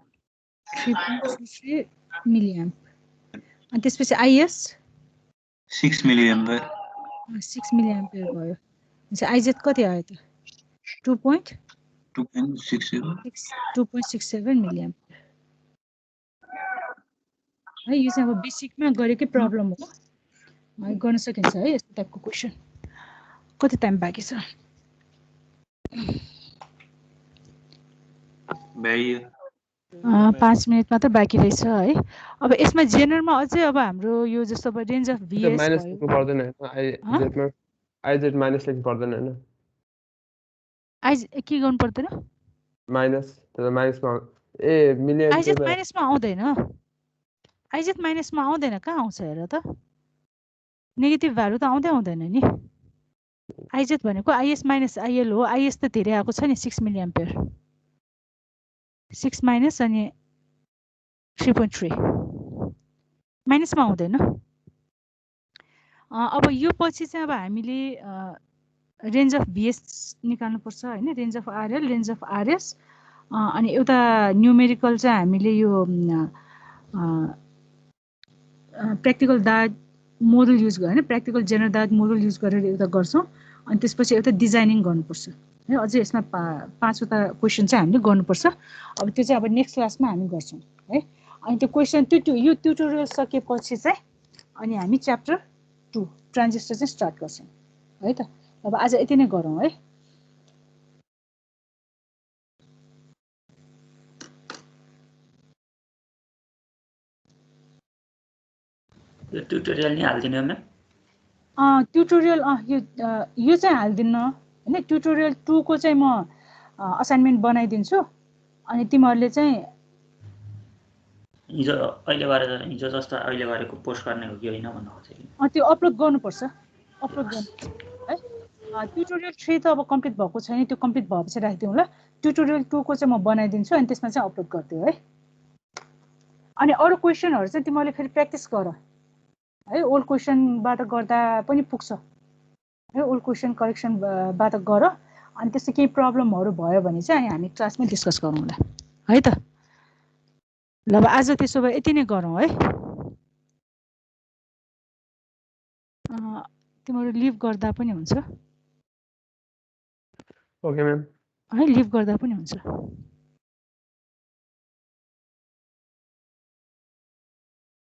3.33 मिलिएम्प अनि त्यसपछि आइएस 6 मिलिएम्पियर 6 मिलिएम्पियर भयो चाहिँ आइजेड कति आयो त 2.67 मिलिएम्पियर है यो चाहिँ अब बेसिकमा गरेकै प्रब्लम हो है गर्न सकिन्छ है यस्तो टाइपको क्वेशन कति टाइम बाँकी छ भाइ 5 मिनेट मात्र बाँकी रहेछ है अब यसमा जेनरमा अझै अब हाम्रो यो जस्तो अब रेन्ज अफ भिएस माइनस लेख्नु पर्दैन हैन आइजेड माइनस लेख्नु पर्दैन हैन आइज के गर्नु पर्दैन माइनस त्यसले माइनसमा ए मिलियन आइजेड माइनसमा आउँदैन आइजेड माइनसमा आउँदैन कहाँ आउँछ हेर त नेगेटिभ भ्यालु त आउँदैन नि आइजेड भनेको आइएस माइनस आइएल हो आइएस त धेरै आएको छ नि 6 मिलिएम्पियर 6 माइनस अनि 3.3 माइनसमा आउँदैन अब यो पछि चाहिँ अब हामीले रेन्ज अफ भिएस निकाल्नु पर्छ हैन range of RL range of RS अनि एउटा न्यूमेरिकल चाहिँ हामीले यो प्र्याक्टिकल डायोड मोडल युज गरेर practical general diode model use गरेर एउटा गर्छौं अनि त्यसपछि एउटा डिजाइनिङ गर्नुपर्छ है अझै यसमा 5 वटा क्वेशन चाहिँ हामीले गर्नुपर्छ अब त्यो चाहिँ अब नेक्स्ट क्लासमा हामी गर्छौं है अनि त्यो क्वेसन यो ट्युटोरियल सकेपछि चाहिँ अनि हामी च्याप्टर 2 ट्रान्जिस्टर चाहिँ स्टार्ट गर्छौँ है त। अब आज यति नै गरौँ है। यो ट्युटोरियल नि हाल्दिनु म्याम? ट्युटोरियल यो चाहिँ हाल्दिन्न हैन। ट्युटोरियल 2 को चाहिँ म असाइनमेन्ट बनाइदिन्छु अनि तिमीहरूले चाहिँ हिजो जस्तो अहिले गरेको पोस्ट गर्ने हो कि होइन भन्नु खोजेको। त्यो अपलोड गर्नुपर्छ है। ट्युटोरियल 3 त अब कम्प्लिट भएको छैन, त्यो कम्प्लिट भएपछि राखिदिउँ ल। ट्युटोरियल 2 को चाहिँ म बनाइदिन्छु अनि त्यसमा चाहिँ अपलोड गरिदिऊ है। अनि अरू क्वेसनहरू चाहिँ तिमीहरूले फेरि प्र्याक्टिस गर है। ओल्ड क्वेसनबाट गर्दा पनि पुग्छ है। ओल्ड क्वेसन करेक्सनबाट गर अनि त्यस्तो केही प्रब्लमहरू भयो भने चाहिँ अनि हामी क्लासमै डिस्कस गरौँला है त। ल अब आज त्यसो भए यति नै गरौँ है। तिमीहरू लिभ गर्दा पनि हुन्छ ओके म्याम। है, लिभ गर्दा पनि हुन्छ।